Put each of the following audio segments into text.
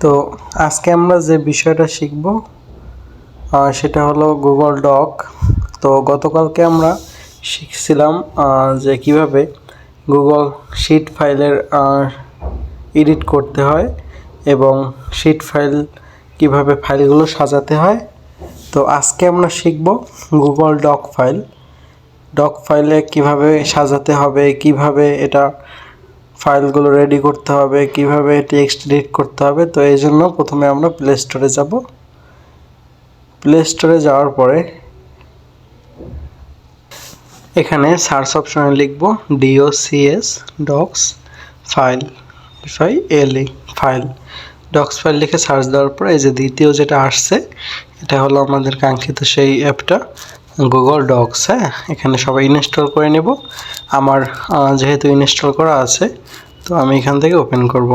তো আজকে আমরা যে বিষয়টা শিখব সেটা হলো গুগল ডক। তো গতকালকে আমরা শিখছিলাম যে কিভাবে গুগল শিট ফাইলের এডিট করতে হয় এবং শিট ফাইল কিভাবে ফাইলগুলো সাজাতে হয়। তো আজকে আমরা শিখব গুগল ডক ফাইল। ডক ফাইলে কিভাবে সাজাতে হবে, কিভাবে এটা ফাইলগুলো রেডি করতে হবে, কিভাবে টেক্সট এডিট করতে হবে। তো এই জন্য প্রথমে আমরা প্লে স্টোরে যাব। প্লে স্টোরে যাওয়ার পরে এখানে সার্চ অপশনে লিখব DOCS docs file file docs file লিখে সার্চ দেওয়ার পরে এই যে দ্বিতীয় যেটা আসছে এটা হলো আমাদের কাঙ্ক্ষিত সেই অ্যাপটা গুগল ডক্স। হ্যাঁ, এখানে সবাই ইনস্টল করে নেব। আমার যেহেতু ইনস্টল করা আছে তো আমি এখান থেকে ওপেন করব।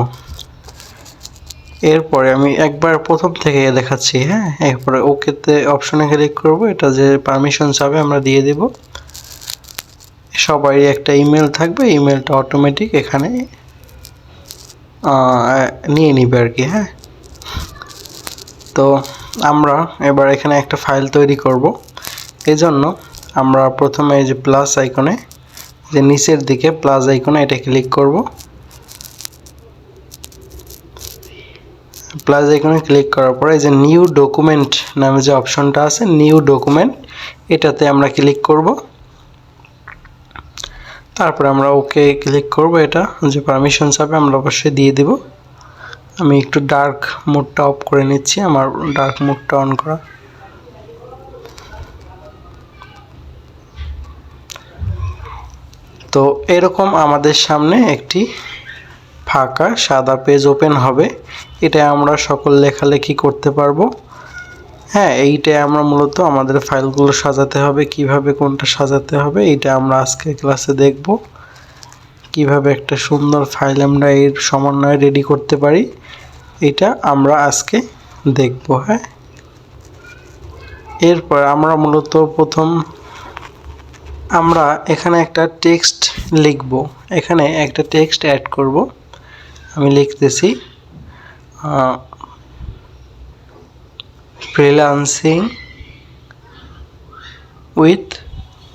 এরপরে আমি একবার প্রথম থেকে দেখাচ্ছি। হ্যাঁ, এরপরে ওকেতে অপশনে ক্লিক করব। এটা যে পারমিশন চাবে আমরা দিয়ে দেব। সবারই একটা ইমেল থাকবে, ইমেলটা অটোমেটিক এখানে নিয়ে নিবে আর কি। হ্যাঁ, তো আমরা এবার এখানে একটা ফাইল তৈরি করব। এজন্য আমরা প্রথমে এই যে প্লাস আইকনে, যে নিচের দিকে প্লাস আইকনে এটা ক্লিক করব। প্লাস আইকনে ক্লিক করার পরে এই যে নিউ ডকুমেন্ট নামে যে অপশনটা আছে, নিউ ডকুমেন্ট, এটাতে আমরা ক্লিক করব। তারপরে আমরা ওকে ক্লিক করব। এটা যে পারমিশন চাবে আমরা অবশ্যই দিয়ে দেব। আমি একটু ডার্ক মোডটা অফ করে নিচ্ছি, আমার ডার্ক মোডটা অন করা। তো এরকম আমাদের সামনে একটি ফাঁকা সাদা পেজ ওপেন হবে। এটা আমরা সকল লেখালেখি করতে পারবো। হ্যাঁ, এইটাই আমরা মূলত আমাদের ফাইলগুলো সাজাতে হবে, কিভাবে কোনটা সাজাতে হবে এইটা আমরা আজকে ক্লাসে দেখব। কিভাবে একটা সুন্দর ফাইল আমরা এর সমন্বয়ে রেডি করতে পারি এটা আমরা আজকে দেখব। হ্যাঁ, এরপর আমরা মূলত প্রথম আমরা এখানে একটা টেক্সট লিখব। এখানে একটা টেক্সট অ্যাড করব। আমি লিখতেছি ফ্রিল্যান্সিং উইথ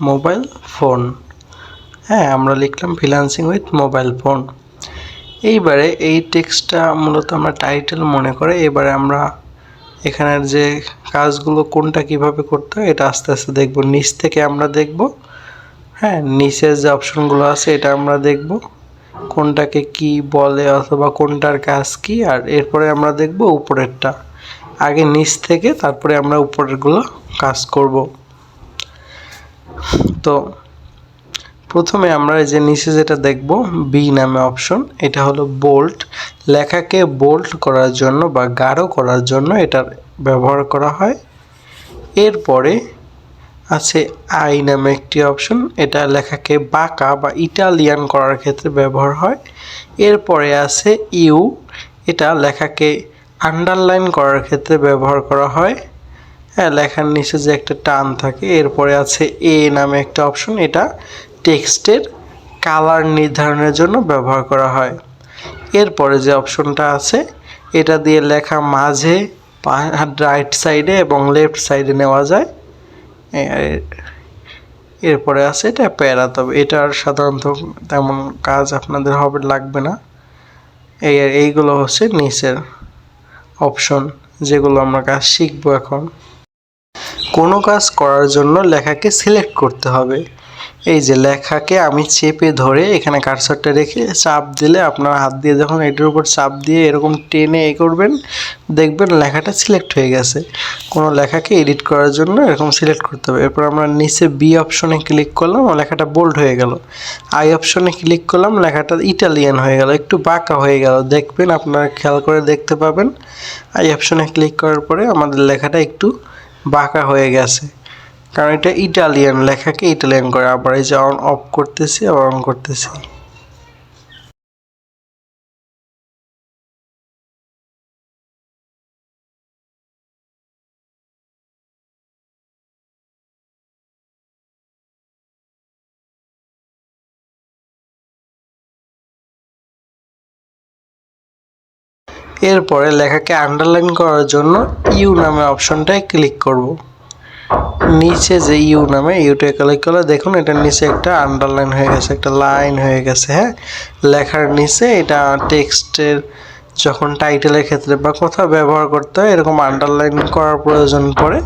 মোবাইল ফোন। হ্যাঁ, আমরা লিখলাম ফ্রিল্যান্সিং উইথ মোবাইল ফোন। এইবারে এই টেক্সটটা মূলত আমরা টাইটেল মনে করে এবারে আমরা এখানের যে কাজগুলো কোনটা কিভাবে করতে হয় এটা আস্তে আস্তে দেখব। নিচ থেকে আমরা দেখব। হ্যাঁ, নিচের যে অপশনগুলো আছে এটা আমরা দেখব কোনটাকে কি বলে অথবা কোনটার কাজ কি, আর এরপরে আমরা দেখব উপরেরটা। আগে নিচ থেকে তারপরে আমরা উপরেরগুলো কাজ করব। তো প্রথমে আমরা এই যে নিচে যেটা দেখব বি নামে অপশন, এটা হলো বোল্ড। লেখাকে বোল্ড করার জন্য বা গাঢ় করার জন্য এটার ব্যবহার করা হয়। এরপরে আছে আই নামে একটি অপশন, এটা লেখাকে বাঁকা বা ইটালিয়ান করার ক্ষেত্রে ব্যবহার হয়। এরপরে আছে ইউ, এটা লেখাকে আন্ডারলাইন করার ক্ষেত্রে ব্যবহার করা হয়। হ্যাঁ, লেখার নিচে যে একটা টান থাকে। এরপরে আছে এ নামে একটা অপশন, এটা টেক্সটের কালার নির্ধারণের জন্য ব্যবহার করা হয়। এরপরে যে অপশনটা আছে এটা দিয়ে লেখা মাঝে রাইট সাইডে এবং লেফট সাইডে নেওয়া যায়। এরপরে আছে এটা প্যারা, তবে এটার সাধারণত তেমন কাজ আপনাদের হবে লাগবে না। এইগুলো হচ্ছে নিচের অপশন যেগুলো আমরা কাজ শিখবো এখন। কোনো কাজ করার জন্য লেখাকে সিলেক্ট করতে হবে। এই যে লেখাকে আমি চেপে ধরে এখানে কার্সারটা রেখে চাপ দিলে আপনার হাত দিয়ে যখন এটার উপর চাপ দিয়ে এরকম টেনে করবেন দেখবেন লেখাটা সিলেক্ট হয়ে গেছে। কোনো লেখাকে এডিট করার জন্য এরকম সিলেক্ট করতে হবে। এরপর আমরা নিচে বি অপশনে ক্লিক করলাম, লেখাটা বোল্ড হয়ে গেল। আই অপশনে ক্লিক করলাম, লেখাটা ইটালিয়ান হয়ে গেল, একটু বাঁকা হয়ে গেল। দেখবেন, আপনারা খেয়াল করে দেখতে পাবেন আই অপশনে ক্লিক করার পরে আমাদের লেখাটা একটু বাঁকা হয়ে গেছে, কারণ এটা ইটালিয়ান, লেখাকে ইটালিয়ান করে। আবার এই যে অন অফ করতেছি, আবার অন করতেছি। এরপরে লেখাকে আন্ডারলাইন করার জন্য ইউ নামে অপশনটায় ক্লিক করব। নিচে যে ইউ নামে ইউটা ক্লিক করলে দেখুন এটার নিচে একটা আন্ডারলাইন হয়ে গেছে, একটা লাইন হয়ে গেছে। হ্যাঁ, লেখার নিচে এটা টেক্সটের যখন টাইটেলের ক্ষেত্রে বা কোথাও ব্যবহার করতে হয় এরকম আন্ডারলাইন করার প্রয়োজন পড়ে,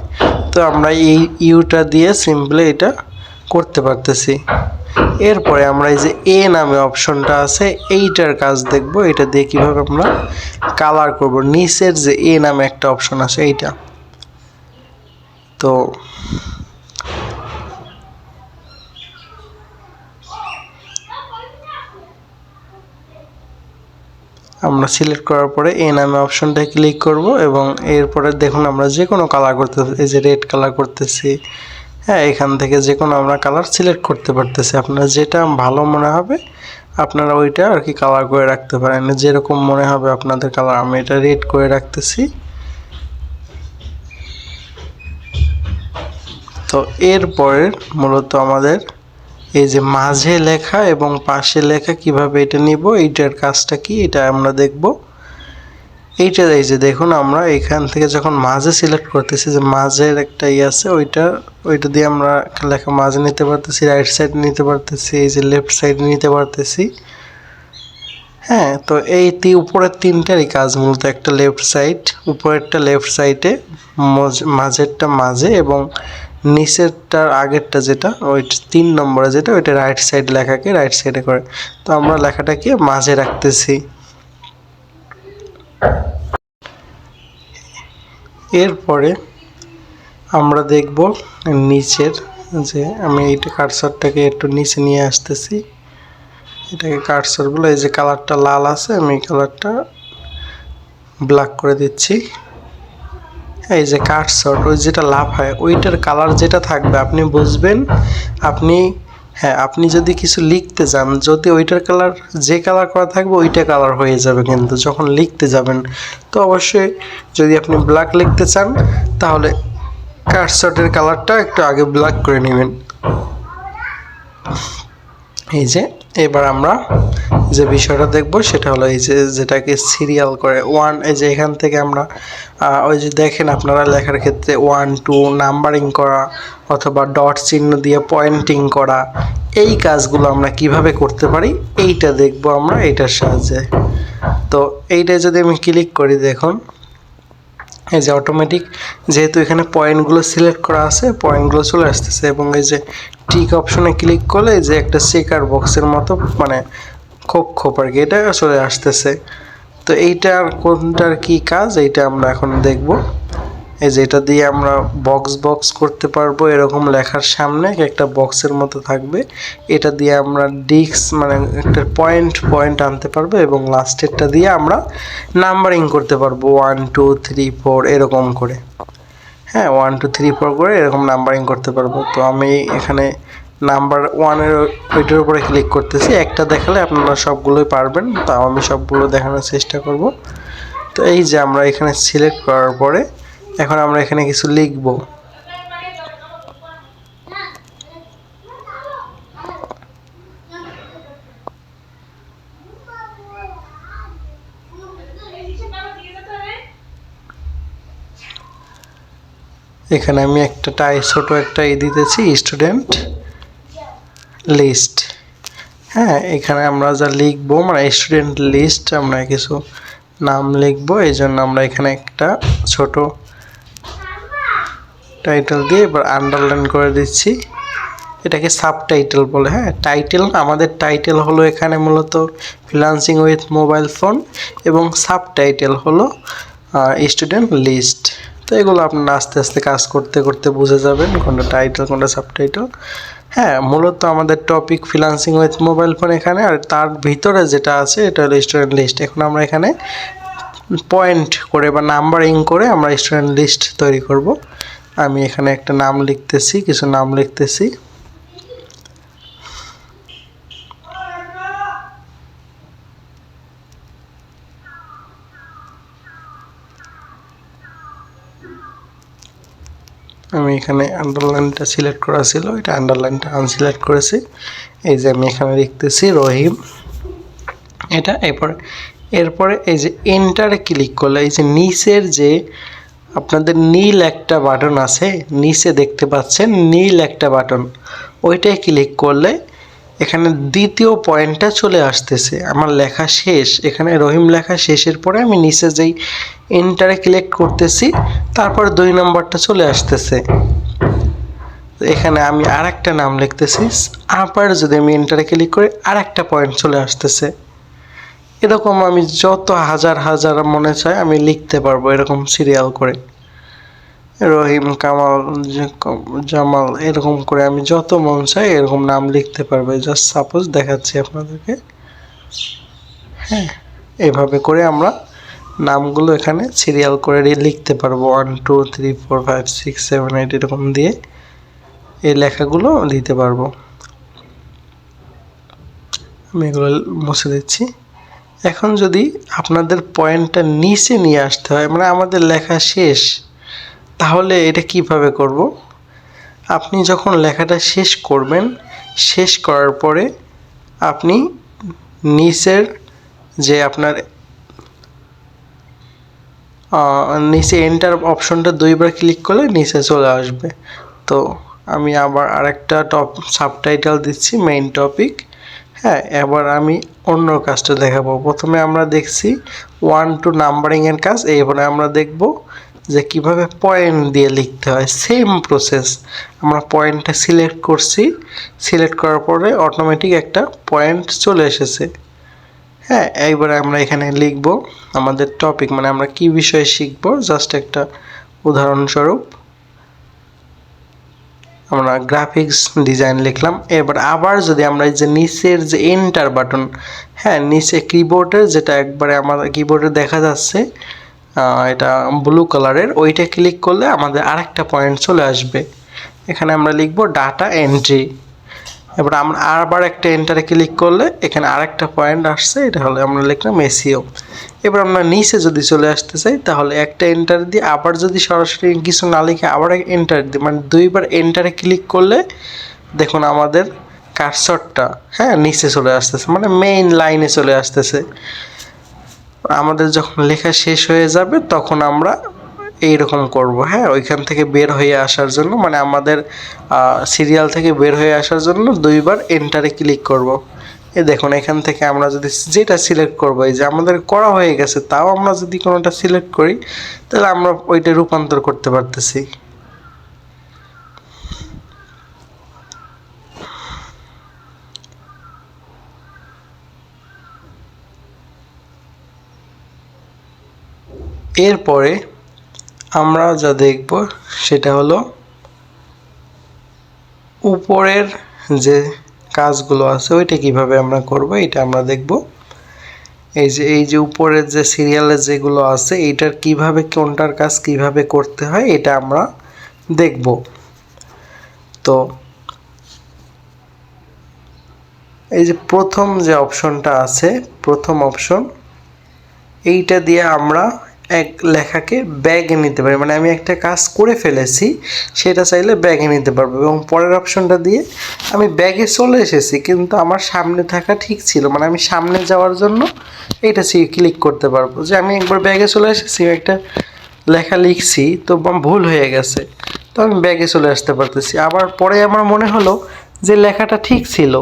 তো আমরা এই ইউটা দিয়ে সিম্পলি এটা করতে পারতেছি। এরপরে আমরা এই যে এ নামে অপশনটা আছে এইটার কাজ দেখব, এটা দিয়ে কীভাবে আমরা কালার করব। নিচের যে এ নামে একটা অপশন আছে এইটা, তো আমরা সিলেক্ট করার পরে এ নামে অপশনটায় ক্লিক করব এবং এরপরে দেখুন আমরা যে কোনো কালার করতে, এই যে রেড কালার করতেছি। হ্যাঁ, এখান থেকে যে কোনো আমরা কালার সিলেক্ট করতে পারতেছি। আপনার যেটা ভালো মনে হবে আপনারা ওইটা আর কি কালার করে রাখতে পারেন, যেরকম মনে হবে আপনাদের কালার। আমি এটা রেড করে রাখতেছি। তো এরপরে মূলত আমাদের এই যে মাঝে লেখা এবং পাশে লেখা কিভাবে এটা নিব, এইটার কাজটা কি এটা আমরা দেখব। এইটা এই যে দেখুন আমরা এখান থেকে যখন মাঝে সিলেক্ট করতেছি, যে মাঝের একটা আছে ওইটা দিয়ে আমরা লেখা মাঝে নিতে পারতেছি, রাইট সাইড নিতে পারতেছি, এই যে লেফট সাইড নিতে পারতেছি। হ্যাঁ, তো এই উপরের তিনটারই কাজ মূলত, একটা লেফট সাইড, উপরেরটা লেফট সাইডে, মাঝেরটা মাঝে এবং নিচেরটার আগেরটা যেটা ওই 3 নম্বরে যেটা ওইটা রাইট সাইড লেখাকে রাইট সাইডে করে। তো আমরা লেখাটাকে মাঝে রাখতেছি। এরপরে আমরা দেখব নিচের, যে আমি এইটা কার্সরটাকে একটু নিচে নিয়ে আসতেছি, এটাকে কার্সর বলে। এই যে কালারটা লাল আছে আমি কালারটা ব্ল্যাক করে দিচ্ছি। এই যে কার্সর ওই যেটা লাভ হয় ওইটার কালার যেটা থাকবে আপনি বুঝবেন। আপনি যদি কিছু লিখতে যান, যদি ওইটার কালার যে কালার করা থাকবে ওইটা কালার হয়ে যাবে, কিন্তু যখন লিখতে যাবেন তো অবশ্যই যদি আপনি ব্ল্যাক লিখতে চান তাহলে কার্সরের কালারটা একটু আগে ব্ল্যাক করে নেবেন। এই যে এবার আমরা যে বিষয়টা দেখব সেটা হলো এই যে যেটাকে সিরিয়াল করে ওয়ান, এই যে এখান থেকে আমরা ওই যে দেখেন আপনারা লেখার ক্ষেত্রে 1 2 নাম্বারিং করা অথবা ডট চিহ্ন দিয়ে পয়েন্টিং করা, এই কাজগুলো আমরা কিভাবে করতে পারি এইটা দেখব আমরা এইটার সাহায্যে। তো এইটা যদি আমি ক্লিক করি দেখুন এই যে অটোমেটিক, যেহেতু এখানে পয়েন্টগুলো সিলেক্ট করা আছে পয়েন্টগুলো চলে আসতেছে এবং এই যে টিক অপশনে ক্লিক করলে যে একটা চেকার বক্সের মতো মানে খোপ আর কি এটা চলে আসতেছে। তো এইটার কোনটার কি কাজ এইটা আমরা এখন দেখব। এই যে এটা দিয়ে আমরা বক্স করতে পারবো, এরকম লেখার সামনে একটা বক্সের মতো থাকবে, এটা দিয়ে আমরা ডিস্ক মানে একটা পয়েন্ট আনতে পারবো এবং লাস্টেরটা দিয়ে আমরা নাম্বারিং করতে পারবো 1 2 3 4 এরকম করে। হ্যাঁ, 1 2 3 4 করে এরকম নাম্বারিং করতে পারবো। তো আমি এখানে নাম্বার 1-এর ওইটার উপরে ক্লিক করতেছি, একটা দেখালে আপনারা সবগুলোই পারবেন, তাও আমি সবগুলো দেখানোর চেষ্টা করব। তো এই যে আমরা এখানে সিলেক্ট করার পরে এখন আমরা এখানে কিছু লিখব। এখানে আমি একটা ছোট একটা দিতেছি স্টুডেন্ট লিস্ট। হ্যাঁ, এখানে আমরা যা লিখবো মানে স্টুডেন্ট লিস্ট আমরা কিছু নাম লিখবো, এই জন্য আমরা এখানে একটা ছোট টাইটেল দিয়ে এবার আন্ডারলাইন করে দিচ্ছি। এটাকে সাবটাইটেল বলে। হ্যাঁ, টাইটেল আমাদের টাইটেল হলো এখানে মূলত ফ্রিল্যান্সিং উইথ মোবাইল ফোন এবং সাবটাইটেল হলো স্টুডেন্ট লিস্ট। তো এগুলো আপনারা আস্তে আস্তে কাজ করতে করতে বুঝে যাবেন কোনটা টাইটেল কোনটা সাবটাইটেল। হ্যাঁ, মূলত আমাদের topic freelancing with mobile phone এখানে, আর তার ভিতরে যেটা আছে এটা হলো স্টুডেন্ট লিস্ট। এখন আমরা এখানে পয়েন্ট করে বা নাম্বারিং করে আমরা স্টুডেন্ট লিস্ট তৈরি করব। আমি এখানে একটা নাম লিখতেছি, কিছু নাম লিখতেছি। আমি এখানে আন্ডারলাইনটা সিলেক্ট করা ছিল, এটা আন্ডারলাইনটা আনসিলেক্ট করেছি। এই যে আমি এখানে লিখতেছি রহিম এটা। এরপর এরপরে এই যে এন্টারে ক্লিক করলে এই যে নিচের যে আপনাদের নীল একটা বাটন আছে, নিচে দেখতে পাচ্ছেন নীল একটা বাটন, ওইটায় ক্লিক করলে এখানে দ্বিতীয় পয়েন্টটা চলে আসতেছে। আমার লেখা শেষ, এখানে রহিম লেখা শেষের পরে আমি নিচে যেই এন্টারে ক্লিক করতেছি তারপরে 2 নম্বরটা চলে আসতেছে। এখানে আমি আরেকটা নাম লিখতেছি, আবার যদি আমি এন্টারে ক্লিক করি আরেকটা পয়েন্ট চলে আসতেছে। এরকম আমি যত হাজার হাজার মনে চায় আমি লিখতে পারবো এরকম সিরিয়াল করে, রহিম, কামাল, জামাল, এরকম করে আমি যত মন চাই এরকম নাম লিখতে পারবো। জাস্ট সাপোজ দেখাচ্ছি আপনাদেরকে। হ্যাঁ, এভাবে করে আমরা নামগুলো এখানে সিরিয়াল করে লিখতে পারবো, 1 2 3 4 5 6 7 8 এরকম দিয়ে এই লেখাগুলো দিতে পারবো। আমি এগুলো মুছে দিচ্ছি। এখন যদি আপনাদের পয়েন্টটা নিচে নিয়ে আসতে হয়, মানে আমাদের লেখা শেষ, তাহলে এটা কিভাবে করব? আপনি যখন লেখাটা শেষ করবেন, শেষ করার পরে আপনি নিচের যে আপনার নিচে এন্টার অপশনটা 2বার ক্লিক করলে নিচে চলে আসবে। তো আমি আবার আরেকটা সাবটাইটেল দিচ্ছি, মেইন টপিক। হ্যাঁ, এবার আমি অন্য কাজটা দেখাবো। প্রথমে আমরা দেখছি 1 2 নাম্বারিংয়ের কাজ, এবারে আমরা দেখব যে কিভাবে পয়েন্ট দিয়ে লিখতে হয়। সেম প্রসেস, আমরা পয়েন্টটা সিলেক্ট করছি, সিলেক্ট করার পরে অটোমেটিক একটা পয়েন্ট চলে এসেছে। হ্যাঁ, এইবারে আমরা এখানে লিখব আমাদের টপিক, মানে আমরা কি বিষয়ে শিখব, জাস্ট একটা উদাহরণস্বরূপ আমরা গ্রাফিক্স ডিজাইন লিখলাম। এবার আবার যদি আমরা এই যে নিচের যে এন্টার বাটন, হ্যাঁ নিচে কিবোর্ডের যেটা একবারে আমার কিবোর্ডে দেখা যাচ্ছে, এটা ব্লু কালারের, ওইটা ক্লিক করলে আমাদের আরেকটা পয়েন্ট চলে আসবে। এখানে আমরা লিখব ডাটা এন্ট্রি। এবার আমরা আবার একটা এন্টারে ক্লিক করলে এখানে আরেকটা পয়েন্ট আসছে, এটা হলে আমরা লিখলাম এসইও। এবার আমরা নিচে যদি চলে আসতে চাই তাহলে একটা এন্টার দিয়ে, আবার যদি সরাসরি কিছু না লিখে আবার এন্টার দিই, মানে 2বার এন্টারে ক্লিক করলে দেখুন আমাদের কার্সরটা হ্যাঁ নিচে চলে আসতেছে, মানে মেইন লাইনে চলে আসতেছে। আমাদের যখন লেখা শেষ হয়ে যাবে তখন আমরা এইরকম করব। হ্যাঁ, ওইখান থেকে বের হয়ে আসার জন্য, মানে আমাদের সিরিয়াল থেকে বের হয়ে আসার জন্য 2বার এন্টারে ক্লিক করব। এ দেখুন এখান থেকে আমরা যদি যেটা সিলেক্ট করবো, এই যে আমাদের করা হয়ে গেছে, তাও আমরা যদি কোনোটা সিলেক্ট করি তাহলে আমরা ওইটা রূপান্তর করতে পারতেছি। এরপরে আমরা যা দেখব সেটা হলো উপরের যে কাজগুলো আছে ওইটা কিভাবে আমরা করব, এটা আমরা দেখব। এই যে উপরের যে সিরিয়ালে যেগুলো আছে এইটার কিভাবে কোনটার কাজ কিভাবে করতে হয় এটা আমরা দেখব। তো এই যে প্রথম যে অপশনটা আছে, প্রথম অপশন, এইটা দিয়ে আমরা এক লেখাকে ব্যাগে নিতে পারি, মানে আমি একটা কাজ করে ফেলেছি সেটা চাইলে ব্যাগে নিতে পারবো। এবং পরের অপশনটা দিয়ে আমি ব্যাগে চলে এসেছি কিন্তু আমার সামনে থাকা ঠিক ছিল, মানে আমি সামনে যাওয়ার জন্য এইটা ক্লিক করতে পারবো। যে আমি একবার ব্যাগে চলে এসেছি, একটা লেখা লিখছি তো ভুল হয়ে গেছে, তো আমি ব্যাগে চলে আসতে পারতেছি। আবার পরে আমার মনে হলো যে লেখাটা ঠিক ছিল,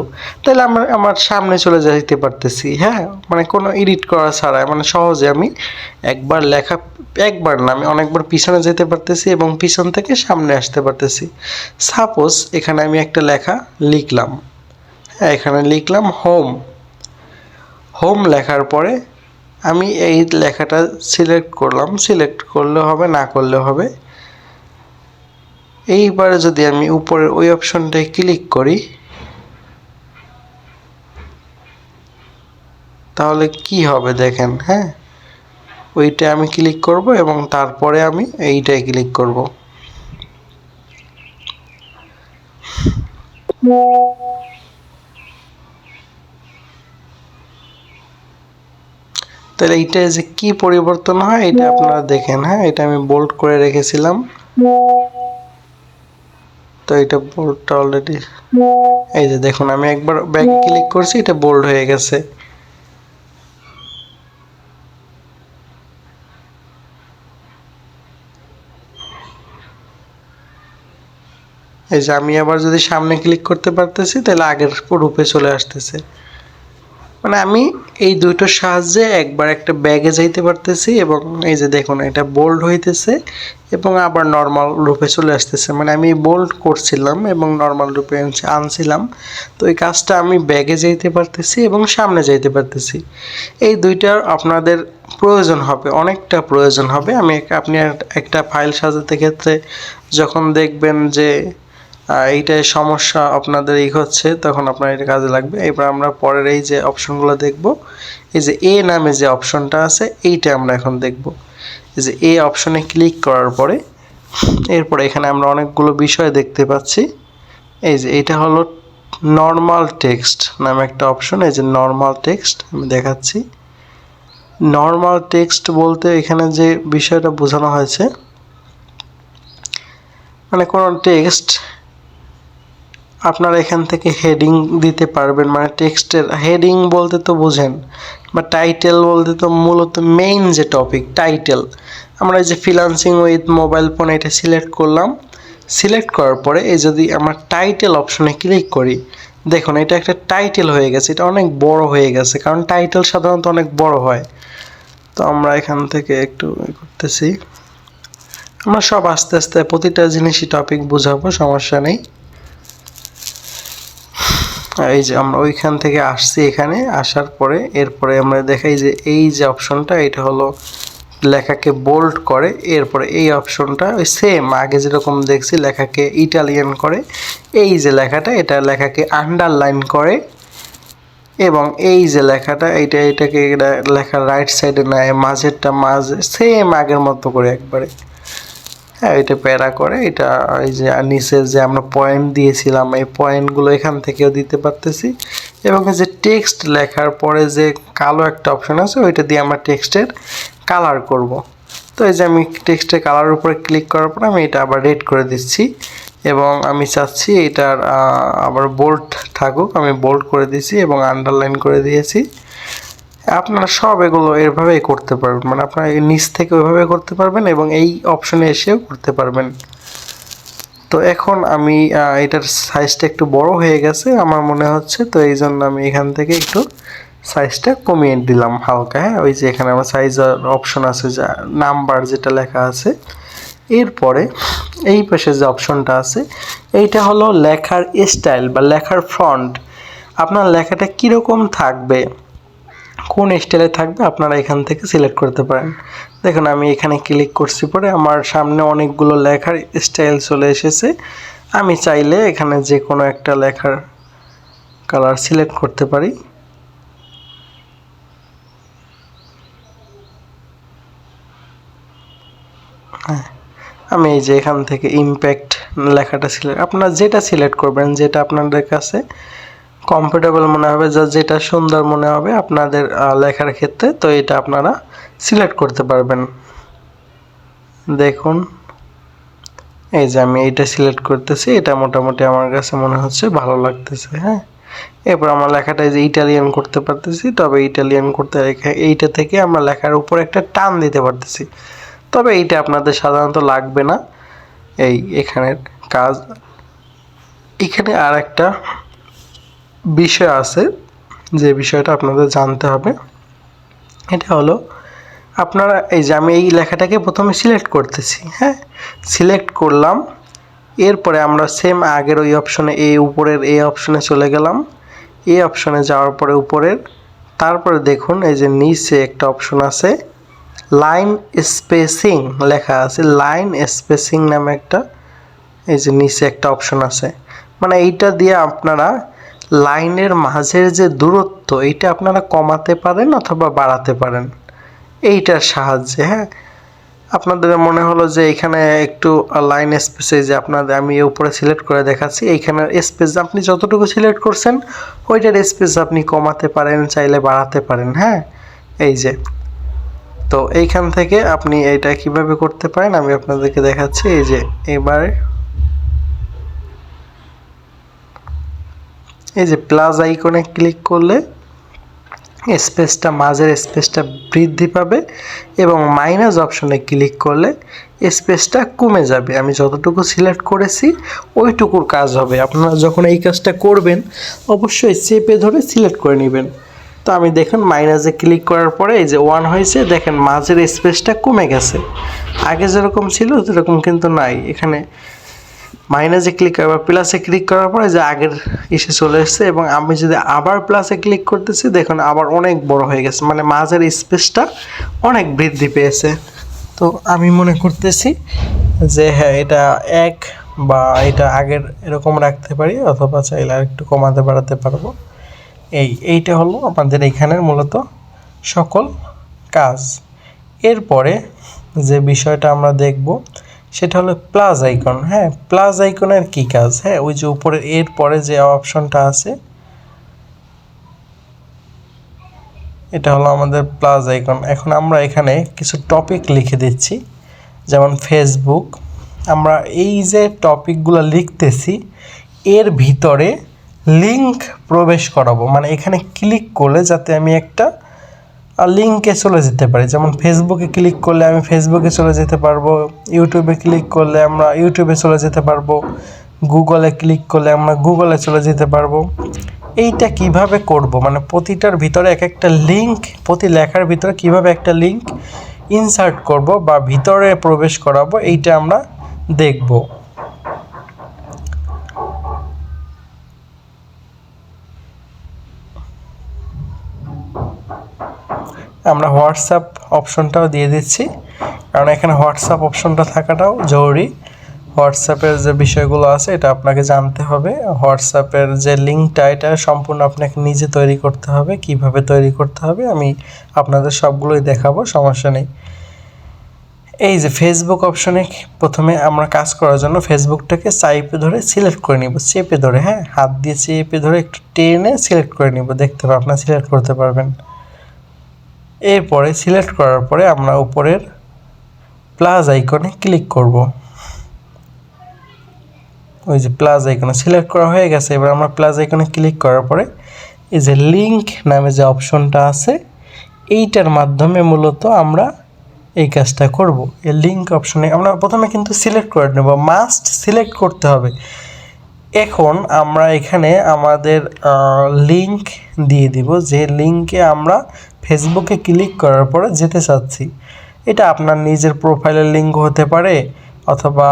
তাহলে আমার সামনে চলে যেতে পারতেছি। হ্যাঁ, মানে কোনো এডিট করা ছাড়াই, মানে সহজে আমি একবার লেখা, একবার না আমি অনেকবার পিছনে যেতে পারতেছি এবং পিছন থেকে সামনে আসতে পারতেছি। সাপোজ এখানে আমি একটা লেখা লিখলাম, হ্যাঁ এখানে লিখলাম হোম। হোম লেখার পরে আমি এই লেখাটা সিলেক্ট করলাম, সিলেক্ট করলে হবে না করলে হবে। এইবারে যদি আমি উপরের ওই অপশনটায় ক্লিক করি তাহলে কি হবে দেখেন। হ্যাঁ, ওইটা আমি ক্লিক করব এবং তারপরে আমি এইটায় ক্লিক করব। তাহলে এইটা যে কি পরিবর্তন হয় এটা আপনারা দেখেন। হ্যাঁ, এটা আমি বোল্ড করে রেখেছিলাম, তো এটা বোল্ডটা অলরেডি, এই যে দেখুন আমি একবার ব্যাকে ক্লিক করছি এটা বোল্ড হয়ে গেছে। এই যে আমি আবার যদি সামনে ক্লিক করতে পারতেছি তাহলে আগের রূপে চলে আসতেছে। মানে আমি এই দুইটোর সাহায্যে একবার একটা ব্যাগে যাইতে পারতেছি এবং এই যে দেখুন এটা বোল্ড হইতেছে এবং আবার নর্মাল রূপে চলে আসতেছে। মানে আমি বোল্ড করছিলাম এবং নর্মাল রূপে আনছিলাম, তো এই কাজটা আমি ব্যাগে যাইতে পারতেছি এবং সামনে যাইতে পারতেছি। এই দুইটার আপনাদের প্রয়োজন হবে, অনেকটা প্রয়োজন হবে। আপনি একটা ফাইল সাজাতে ক্ষেত্রে যখন দেখবেন যে এইটাই সমস্যা আপনাদের হচ্ছে, তখন আপনার এটা কাজে লাগবে। এবার আমরা পরের এই যে অপশনগুলো দেখব, এই যে এ নামে যে অপশনটা আছে এইটা আমরা এখন দেখব। এই যে এ অপশনে ক্লিক করার পরে এরপরে এখানে আমরা অনেকগুলো বিষয় দেখতে পাচ্ছি। এই যে এটা হলো নর্মাল টেক্সট নামে একটা অপশন। এই যে নর্মাল টেক্সট আমি দেখাচ্ছি। নর্মাল টেক্সট বলতে এখানে যে বিষয়টা বোঝানো হয়েছে, মানে কোনো টেক্সট আপনারা এখান থেকে হেডিং দিতে পারবেন। মানে টেক্সটের হেডিং বলতে তো বোঝেন, বা টাইটেল বলতে তো মূলত মেইন যে টপিক টাইটেল। আমরা এই যে ফ্রিল্যান্সিং উইথ মোবাইল ফোন এটা সিলেক্ট করলাম। সিলেক্ট করার পরে এই যদি আমরা টাইটেল অপশনে ক্লিক করি, দেখুন এটা একটা টাইটেল হয়ে গেছে। এটা অনেক বড় হয়ে গেছে, কারণ টাইটেল সাধারণত অনেক বড় হয়। তো আমরা এখান থেকে একটু করতেছি, আমরা সব আস্তে আস্তে প্রতিটা জিনিসই টপিক বুঝাবো, সমস্যা নেই। এই যে আমরা ওইখান থেকে আসছি, এখানে আসার পরে এরপরে আমরা দেখাই যে এই যে অপশনটা এটা হলো লেখাকে বোল্ড করে। এরপরে এই অপশনটা ওই সেম আগে যেরকম দেখছি লেখাকে ইটালিয়ান করে, এই যে লেখাটা এটা লেখাকে আন্ডারলাইন করে। এবং এই যে লেখাটা এটাকে লেখার রাইট সাইডে নেয়, মাঝেরটা মাঝে সেম আগের মতো করে একবারে, হ্যাঁ এটা প্যারা করে। এটা এই যে নিচে যে আমরা পয়েন্ট দিয়েছিলাম এই পয়েন্টগুলো এখান থেকেও দিতে পারতেছি। এবং এই যে টেক্সট লেখার পরে যে কালো একটা অপশন আছে ওইটা দিয়ে আমরা টেক্সটের কালার করব। তো এই যে আমি টেক্সটের কালার উপরে ক্লিক করার পর আমি এটা আবার রেড করে দিচ্ছি এবং আমি চাচ্ছি এটার আবার বোল্ড থাকুক, আমি বোল্ড করে দিয়েছি এবং আন্ডারলাইন করে দিয়েছি। আপনারা সব এগুলো এভাবেই করতে পারবেন, মানে আপনারা নিচ থেকে ওইভাবে করতে পারবেন এবং এই অপশনে এসেও করতে পারবেন। তো এখন আমি এটার সাইজটা একটু বড় হয়ে গেছে আমার মনে হচ্ছে, তো এই জন্য আমি এখান থেকে একটু সাইজটা কমিয়ে দিলাম হালকা। হ্যাঁ ওই যে এখানে আমার সাইজ অপশন আছে, যা নাম্বার যেটা লেখা আছে। এরপরে এই পাশে যে অপশনটা আছে এইটা হলো লেখার স্টাইল বা লেখার ফন্ট। আপনার লেখাটা কীরকম থাকবে, কোন স্টাইলে থাকবে আপনারা এখান থেকে সিলেক্ট করতে পারেন। দেখুন আমি এখানে ক্লিক করছি পরে আমার সামনে অনেকগুলো লেখার স্টাইল চলে এসেছে। আমি চাইলে এখানে যে কোনো একটা লেখার কালার সিলেক্ট করতে পারি। হ্যাঁ আমি এই যে এখান থেকে ইমপ্যাক্ট লেখাটা সিলেক্ট, আপনারা যেটা সিলেক্ট করবেন যেটা আপনাদের কাছে কমফোর্টেবল মনে হবে, যেটা সুন্দর মনে হবে আপনাদের লেখার ক্ষেত্রে, তো এটা আপনারা সিলেক্ট করতে পারবেন। দেখুন এই যে আমি এইটা সিলেক্ট করতেছি, এটা মোটামুটি আমার কাছে মনে হচ্ছে ভালো লাগতেছে। হ্যাঁ এরপর আমরা লেখাটা যে ইটালিয়ান করতে পারতেছি, তবে ইটালিয়ান করতে এইটা থেকে আমরা লেখার উপর একটা টান দিতে পারতেছি, তবে এইটা আপনাদের সাধারণত লাগবে না। এখানের কাজ, এখানে আর একটা বিষয় আছে যে বিষয়টা আপনাদের জানতে হবে। এটা হলো আপনারা এই যে আমি এই লেখাটাকে প্রথমে সিলেক্ট করতেছি, হ্যাঁ সিলেক্ট করলাম। এরপরে আমরা সেম আগের ওই অপশনে এই উপরের এই অপশনে চলে গেলাম। এই অপশনে যাওয়ার পরে উপরের, তারপরে দেখুন এই যে নিচে একটা অপশন আছে লাইন স্পেসিং লেখা আছে, লাইন স্পেসিং নামে একটা এই যে নিচে একটা অপশন আছে। মানে এইটা দিয়ে আপনারা লাইনের মাঝের যে দূরত্ব এইটা আপনারা কমাতে পারেন অথবা বাড়াতে পারেন এইটার সাহায্যে। হ্যাঁ আপনাদের মনে হলো যে এখানে একটু লাইন স্পেসে, যে আপনাদের আমি উপরে সিলেক্ট করে দেখাচ্ছি, এইখানের স্পেস আপনি যতটুকু সিলেক্ট করছেন ওইটার স্পেস আপনি কমাতে পারেন, চাইলে বাড়াতে পারেন। হ্যাঁ এই যে, তো এইখান থেকে আপনি এটা কিভাবে করতে পারেন আমি আপনাদেরকে দেখাচ্ছি। এই যে এবারে এই যে প্লাস আইকনে ক্লিক করলে স্পেসটা, মাঝের স্পেসটা বৃদ্ধি পাবে এবং মাইনাস অপশনে ক্লিক করলে স্পেসটা কমে যাবে। আমি যতটুকু সিলেক্ট করেছি ওইটুকুর কাজ হবে। আপনারা যখন এই কাজটা করবেন অবশ্যই চেপে ধরে সিলেক্ট করে নেবেন। তো আমি দেখুন মাইনাসে ক্লিক করার পরে এই যে 1 হয়েছে, দেখেন মাঝের স্পেসটা কমে গেছে। আগে যেরকম ছিল সেরকম কিন্তু নাই। এখানে মাইনাসে ক্লিক করার প্লাসে ক্লিক করার পরে যে আগের এসে চলে এসছে, এবং আমি যদি আবার প্লাসে ক্লিক করতেছি দেখুন আবার অনেক বড় হয়ে গেছে, মানে মাঝের স্পেসটা অনেক বৃদ্ধি পেয়েছে। তো আমি মনে করতেছি যে হ্যাঁ, এটা এক বা এটা আগের এরকম রাখতে পারি, অথবা চাইলে আর একটু কমাতে বাড়াতে পারবো। এইটা হলো আমাদের এইখানের মূলত সকল কাজ। এরপরে যে বিষয়টা আমরা দেখব সেটা হলো প্লাস আইকন। হ্যাঁ, প্লাস আইকনের কী কাজ? হ্যাঁ, ওই যে উপরে এর পরে যে অপশনটা আছে এটা হলো আমাদের প্লাস আইকন। এখন আমরা এখানে কিছু টপিক লিখে দিচ্ছি, যেমন ফেসবুক। আমরা এই যে টপিকগুলো লিখতেছি এর ভিতরে লিঙ্ক প্রবেশ করাবো, মানে এখানে ক্লিক করলে যাতে আমি একটা লিঙ্কে চলে যেতে পারি। যেমন ফেসবুকে ক্লিক করলে আমি ফেসবুকে চলে যেতে পারবো, ইউটিউবে ক্লিক করলে আমরা ইউটিউবে চলে যেতে পারবো, গুগলে ক্লিক করলে আমরা গুগলে চলে যেতে পারবো। এইটা কিভাবে করব, মানে প্রতিটার ভিতরে এক একটা লিঙ্ক, প্রতি লেখার ভিতরে কিভাবে একটা লিঙ্ক ইনসার্ট করব বা ভিতরে প্রবেশ করাবো, এইটা আমরা দেখব। আমরা হোয়াটসঅ্যাপ অপশনটাও দিয়ে দিচ্ছি, কারণ এখানে হোয়াটসঅ্যাপ অপশনটা থাকাটাও জরুরি। হোয়াটসঅ্যাপের যে বিষয়গুলো আছে এটা আপনাকে জানতে হবে। হোয়াটসঅ্যাপের যে লিঙ্কটা এটা সম্পূর্ণ আপনাকে নিজে তৈরি করতে হবে। কিভাবে তৈরি করতে হবে আমি আপনাদের সবগুলোই দেখাবো, সমস্যা নেই। এই যে ফেসবুক অপশনে প্রথমে আমরা কাজ করার জন্য ফেসবুকটাকে চাইপে ধরে সিলেক্ট করে নিব, চেপে ধরে, হ্যাঁ, হাত দিয়ে চেপে ধরে একটু টেনে সিলেক্ট করে নিব। দেখতে পাবেন আপনারা সিলেক্ট করতে পারবেন। এরপরে সিলেক্ট করার পরে আমরা উপরের প্লাস আইকনে ক্লিক করব। ওই যে প্লাস আইকনে সিলেক্ট করা হয়ে গেছে। এবার আমরা প্লাস আইকনে ক্লিক করার পরে এই যে লিঙ্ক নামে যে অপশনটা আছে এইটার মাধ্যমে মূলত আমরা এই কাজটা করব। এই লিঙ্ক অপশনে আমরা প্রথমে কিন্তু সিলেক্ট করে নেব, মাস্ট সিলেক্ট করতে হবে। এখন আমরা এখানে আমাদের লিঙ্ক দিয়ে দিব, যে লিঙ্কে আমরা ফেসবুকে ক্লিক করার পরে যেতে চাচ্ছি। এটা আপনার নিজের প্রোফাইলের লিঙ্ক হতে পারে, অথবা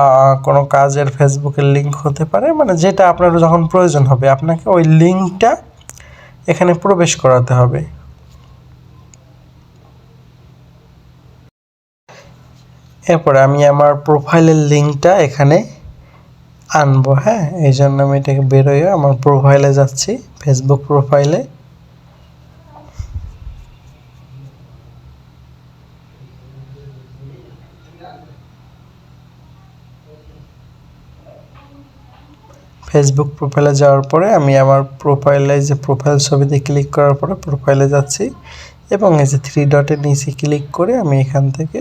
কোনো কাজের ফেসবুকের লিঙ্ক হতে পারে, মানে যেটা আপনার যখন প্রয়োজন হবে আপনাকে ওই লিঙ্কটা এখানে প্রবেশ করাতে হবে। এরপরে আমি আমার প্রোফাইলের লিঙ্কটা এখানে আনবো। হ্যাঁ, এই জন্য আমি এটাকে বেরোয় আমার প্রোফাইলে যাচ্ছি, ফেসবুক প্রোফাইলে। ফেসবুক প্রোফাইলে যাওয়ার পরে আমি আমার প্রোফাইলে যে প্রোফাইল ছবিতে ক্লিক করার পরে প্রোফাইলে যাচ্ছি, এবং এই যে 3 ডটের নিচে ক্লিক করে আমি এখান থেকে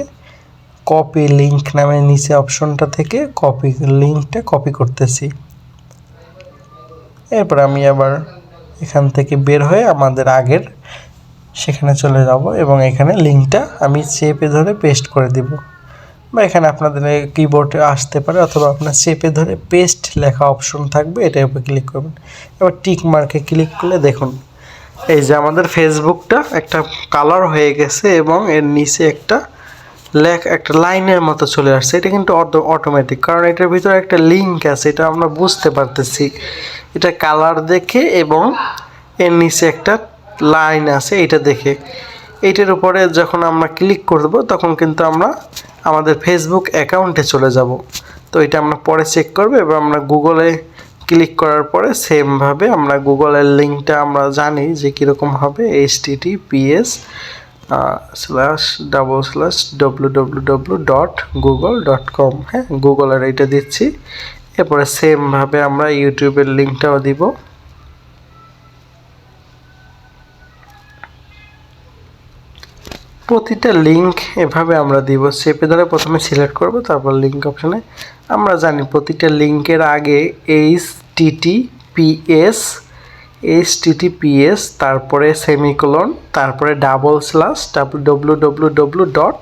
কপি লিঙ্ক নামে নিচে অপশনটা থেকে কপি লিঙ্কটা কপি করতেছি। এরপর আমি আবার এখান থেকে বের হয়ে আমাদের আগের সেখানে চলে যাব, এবং এখানে লিঙ্কটা আমি চেপে ধরে পেস্ট করে দিব, বা এখানে আপনাদের কিবোর্ডে আসতে পারে, অথবা আপনার চেপে ধরে পেস্ট লেখা অপশন থাকবে, এটার উপর ক্লিক করবেন। এবার টিক মার্কে ক্লিক করলে দেখুন এই যে আমাদের ফেসবুকটা একটা কালার হয়ে গেছে, এবং এর নিচে একটা একটা লাইনের মতো চলে আসছে। এটা কিন্তু অটোমেটিক, কারণ এটার ভিতরে একটা লিঙ্ক আছে, এটা আমরা বুঝতে পারতেছি এটা কালার দেখে, এবং এর নিচে একটা লাইন আছে এটা দেখে। এইটার উপরে যখন আমরা ক্লিক করব তখন কিন্তু আমরা আমাদের ফেসবুক অ্যাকাউন্টে চলে যাব। তো এটা আমরা পরে চেক করবো। এবার আমরা গুগলে ক্লিক করার পরে সেমভাবে আমরা গুগলের লিঙ্কটা আমরা জানি যে কীরকম হবে, https://www.google.com। হ্যাঁ, গুগলের এইটা দিচ্ছি। এরপরে সেমভাবে আমরা ইউটিউবের লিঙ্কটাও দিব। প্রতিটা লিঙ্ক এভাবে আমরা দিব, চেপে ধরে প্রথমে সিলেক্ট করব, তারপর লিঙ্ক অপশানে আমরা জানি প্রতিটা লিঙ্কের আগে HTTPS https তারপরে সেমিকোলন তারপরে /www ডট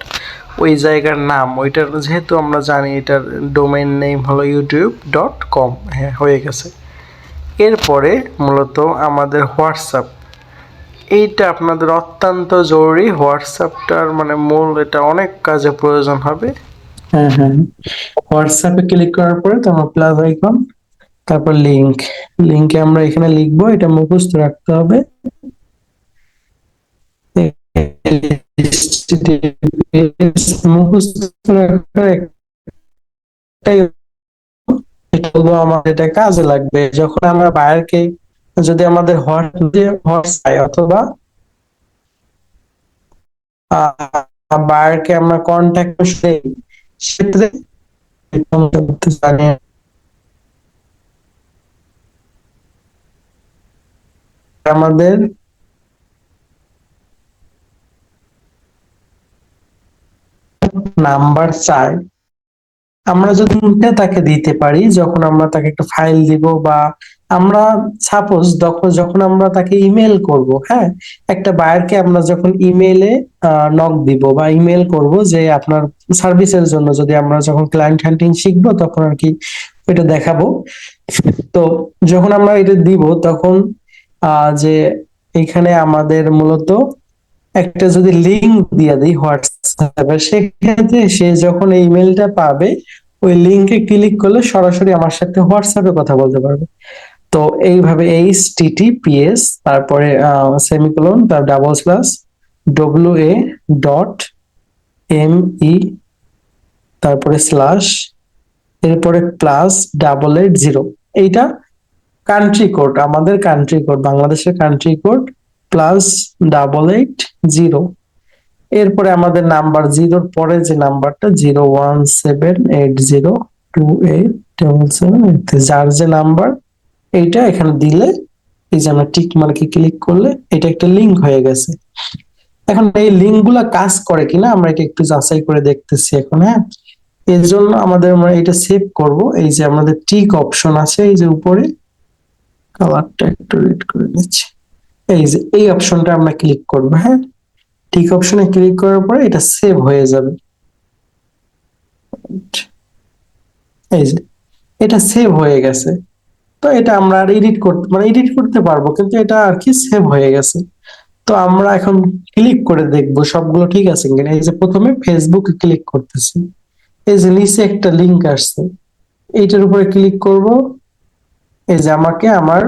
ওই জায়গার নাম ওইটার যেহেতু আমরা জানি এটার ডোমেইন নেম হলো youtube.com। হ্যাঁ, হয়ে গেছে। এরপরে মূলত আমাদের হোয়াটসঅ্যাপ, এইটা আপনাদের অত্যন্ত জরুরি। হোয়াটসঅ্যাপটার মানে মূল, এটা অনেক কাজে প্রয়োজন হবে। হ্যাঁ হ্যাঁ, হোয়াটসঅ্যাপে ক্লিক করার পরে তোমার প্লাস আইকন, তারপর লিংকে আমরা এখানে লিখবো, এটা মুখস্থ রাখতে হবে। মুখস্থ রাখার একটাই, আমাদের এটা কাজে লাগবে যখন আমরা বায়ারকে, যদি আমাদের হোয়াটসঅ্যাপ অথবা বায়ারকে আমরা কন্ট্যাক্ট সেক্ষেত্রে আমাদের নাম্বার চাই, আমরা যদি তাকে দিতে পারি যখন আমরা তাকে একটা ফাইল দিব, বা আমরা সাপোজ যখন আমরা তাকে ইমেল করব, হ্যাঁ, একটা বায়ারকে আমরা যখন ইমেলে নক দিব বা ইমেল করব যে আপনার সার্ভিসের জন্য, যদি আমরা যখন ক্লায়েন্ট হান্টিং শিখবো তখন আর কি এটা দেখাবো। তো যখন আমরা এটা দিব তখন যে এখানে আমাদের মূলত একটা যদি লিংক দিয়ে দিই হোয়াটসঅ্যাপে, সেক্ষেত্রে সে যখন এই ইমেলটা পাবে ওই লিংকে ক্লিক করলে সরাসরি আমার সাথে হোয়াটসঅ্যাপে কথা বলতে পারবে। তো এইভাবে https তারপরে সেমিকোলন তার /wa ডট me তারপরে স্ল্যাশ এরপরে +880, এইটা কান্ট্রি কোড, আমাদের কান্ট্রি কোড, বাংলাদেশের কান্ট্রি কোড +880। এরপরে আমাদের নাম্বার, জিরোর পরে যে নাম্বারটা 017802877, যার যে নাম্বার এইটা এখানে দিলে, এই যে আমরা টিক মার্কে ক্লিক করলে এটা একটা লিংক হয়ে গেছে। এখন এই লিংক গুলা কাজ করে কিনা আমরা এটা একটু যাচাই করে দেখতেছি এখন। হ্যাঁ, এর জন্য আমাদের আমরা এটা সেভ করব। এই যে আমাদের টিক অপশন আছে, এই যে উপরে, কালারটা একটু রেড করে নিচ্ছি, এই যে এই অপশনটা আমরা ক্লিক করব। হ্যাঁ, টিক অপশনে ক্লিক করার পরে এটা সেভ হয়ে যাবে। এই যে এটা সেভ হয়ে গেছে। তো এটা আমরা আর এডিট করতে পারবো, কিন্তু এটা আর কি সেভ হয়ে গেছে। তো আমরা এখন ক্লিক করে দেখবো সবগুলো ঠিক আছে কিনা। এই যে প্রথমে ফেসবুকে ক্লিক করতেছি, এই যে নিচে একটা লিংক আসছে, এইটার উপরে ক্লিক করব। এই যে আমাকে আমার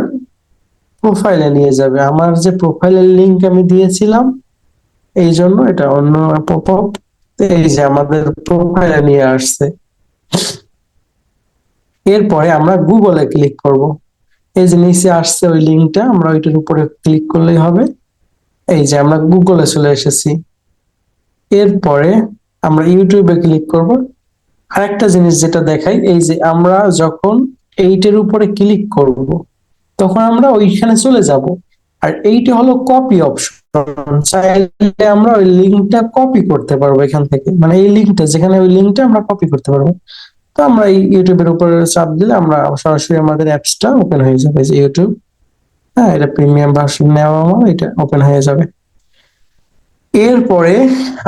প্রোফাইলে নিয়ে যাবে, আমার যে প্রোফাইলের লিংক আমি দিয়েছিলাম, এই জন্য এটা অন্য পপআপ। এই যে আমাদের প্রোফাইলে নিয়ে আসছে। এরপরে আমরা গুগলে ক্লিক করব, এই যে নিচে আসছে ওই লিংকটা, আমরা ওইটার উপরে ক্লিক করলেই হবে। এই যে আমরা গুগলে চলে এসেছি। এরপরে আমরা ইউটিউবে ক্লিক করব। আরেকটা জিনিস যেটা দেখাই, এই যে আমরা যখন এইটার উপরে ক্লিক করব তখন আমরা ওইখানে চলে যাব, আর এইটা হলো কপি অপশন। চাইলে আমরা ওই লিংকটা কপি করতে পারবো এখান থেকে, মানে এই লিংকটা যেখানে, ওই লিংকটা আমরা কপি করতে পারবো। তো আমরা এই ইউটিউবের উপরে চাপ দিলে আমরা সরাসরি আমাদের অ্যাপসটা ওপেন হয়ে যাবে, যে ইউটিউব। হ্যাঁ, এটা প্রিমিয়াম ভার্সন নেওয়া আমার, এটা ওপেন হয়ে যাবে। এরপরে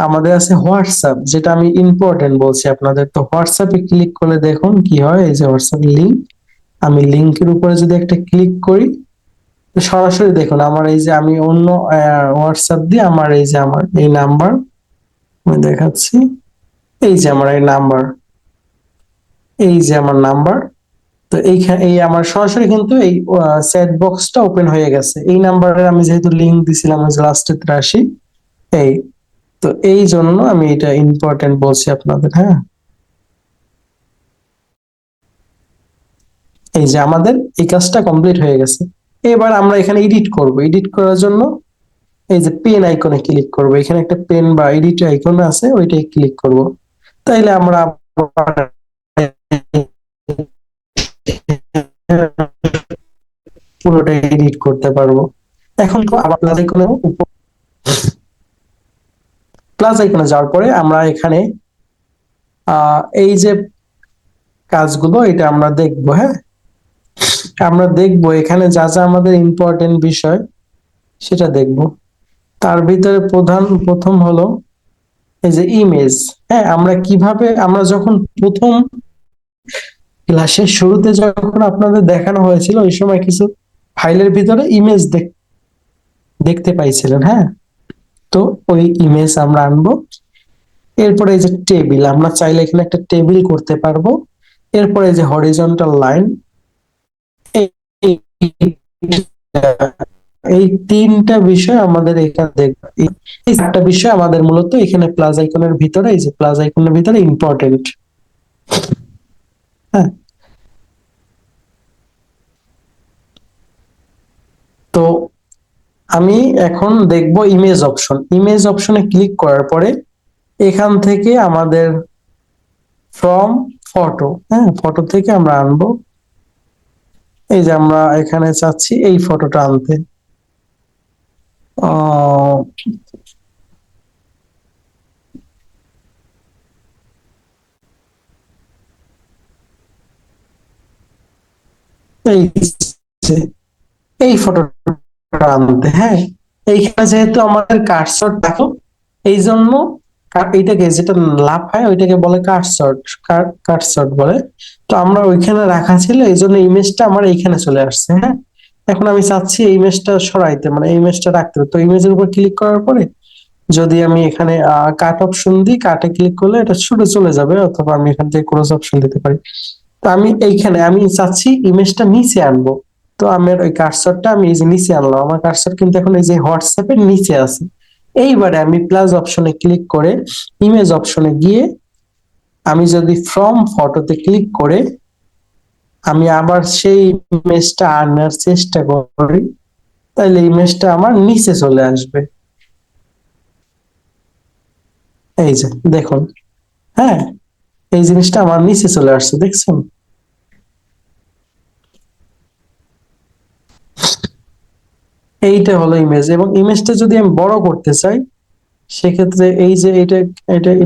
আমাদের আছে হোয়াটসঅ্যাপ, যেটা আমি ইম্পর্টেন্ট বলছি আপনাদের। তো হোয়াটসঅ্যাপে ক্লিক করলে দেখুন কি হয়, এই যে হোয়াটসঅ্যাপ লিংক, আমি লিংকের উপরে যদি একটা ক্লিক করি, সরাসরি দেখুন আমার এই যে, আমি অন্য হোয়াটসঅ্যাপ দিয়ে আমার এই যে আমার এই নাম্বার আমি দেখাচ্ছি, এই যে আমার এই নাম্বার, এই যে আমার নাম্বার। তো এইখানে এই আমার সরাসরি কিন্তু এই চ্যাট বক্সটা ওপেন হয়ে গেছে। এই নাম্বারে আমি যেহেতু লিংক দিছিলাম ওই যে লাস্টে 83, এই, তো এই জন্য আমি এটা ইম্পর্টেন্ট বলছি আপনাদের। হ্যাঁ, এই যে আমাদের এই কাজটা কমপ্লিট হয়ে গেছে। এবার আমরা এখানে এডিট করব। এডিট করার জন্য এই যে পেন আইকনে ক্লিক করব, এখানে একটা পেন বা এডিট আইকন আছে, ওইটাই ক্লিক করব। তাইলে আমরা পুরোটা এডিট করতে পারবো। এখন তো আবার প্লাস আইকনে যাওয়ার পরে আমরা এখানে এই যে কাজগুলো, এটা আমরা দেখবো। হ্যাঁ, আমরা দেখবো এখানে যা যা আমাদের ইম্পর্টেন্ট বিষয় সেটা দেখব। তার ভিতরে প্রথম হলো এই যে ইমেজ। হ্যাঁ, আমরা যখন প্রথম ক্লাসের শুরুতে যখন আপনাদের দেখানো হয়েছিল ওই সময় কিছু ফাইলের ভিতরে ইমেজ দেখতে পাইছিলেন। হ্যাঁ, তো ওই ইমেজ আমরা আনবো। এরপরে এই যে টেবিল, আমরা চাইলে এখানে একটা টেবিল করতে পারবো। এরপরে এই যে হরিজন্টাল লাইন, এই তিনটা বিষয় আমাদের এখানে দেখবে। এই চারটা বিষয় আমাদের মূলত এখানে প্লাস আইকনের ভিতরে, এই যে প্লাস আইকনের ভিতরে ইম্পর্টেন্ট। হ্যাঁ, তো আমি এখন দেখব ইমেজ অপশন। ইমেজ অপশনে ক্লিক করার পরে এখান থেকে আমাদের ফ্রম ফটো, হ্যাঁ, ফটো থেকে আমরা আনবো। এই যে আমরা এখানে চাচ্ছি এই ফটোটা আনতে। আহ, এই যে এই ফটোটা আনতে। হ্যাঁ, এইখানে যেহেতু আমাদের কার্সর দেখো, এই জন্য এইটাকে যেটা লাফায় ওইটাকে বলে কার্সর, কার্সর বলে। তো আমরা ওইখানে রাখা ছিল, এই জন্য ইমেজটা আমার এইখানে চলে আসছে। হ্যাঁ, এখন আমি চাচ্ছি এই ইমেজটা সরাইতে, মানে এই ইমেজটা রাখতে হবে। তো ইমেজের উপর ক্লিক করার পরে যদি আমি এখানে কাট অপশন দিই, কাটে ক্লিক করলে এটা ছুটে চলে যাবে, অথবা আমি এখান থেকে ক্রস অপশন দিতে পারি। তো আমি চাচ্ছি ইমেজটা নিচে আনবো। তো আমার ওই কার্সরটা আমি এই যে নিচে আনলাম, আমার কার্সর কিন্তু এখন এই যে হোয়াটসঅ্যাপের নিচে আছে। এইবারে আমি প্লাস অপশনে ক্লিক করে ইমেজ অপশনে গিয়ে আমি যদি ফ্রম ফটোতে ক্লিক করে আমি আবার সেই ইমেজটা আনার চেষ্টা করি, তাহলে ইমেজটা আমার নিচে চলে আসবে। এই যে দেখুন, হ্যাঁ, এই জিনিসটা আমার নিচে চলে আসছে, দেখছেন? এইটা হলো ইমেজ। এবং ইমেজটা যদি আমি বড় করতে চাই, সেক্ষেত্রে এই যে এটা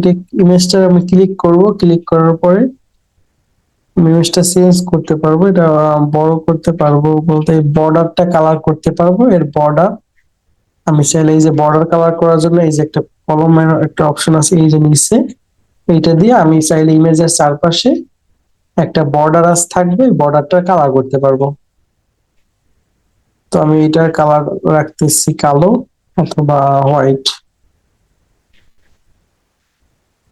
ইমেজটা আমি ক্লিক করব। ক্লিক করার পরে ইমেজটা চেঞ্জ করতে পারবো, এটা বড় করতে পারবো বলতে বর্ডারটা কালার করতে পারবো। এর বর্ডার আমি চাইলে এই যে বর্ডার কালার করার জন্য এই যে একটা কলমের একটা অপশন আছে এই যে নিচে, এইটা দিয়ে আমি চাইলে ইমেজের চারপাশে একটা বর্ডার থাকবে, বর্ডারটা কালার করতে পারবো। তো আমি এটার কালার রাখতেছি কালো অথবা হোয়াইট।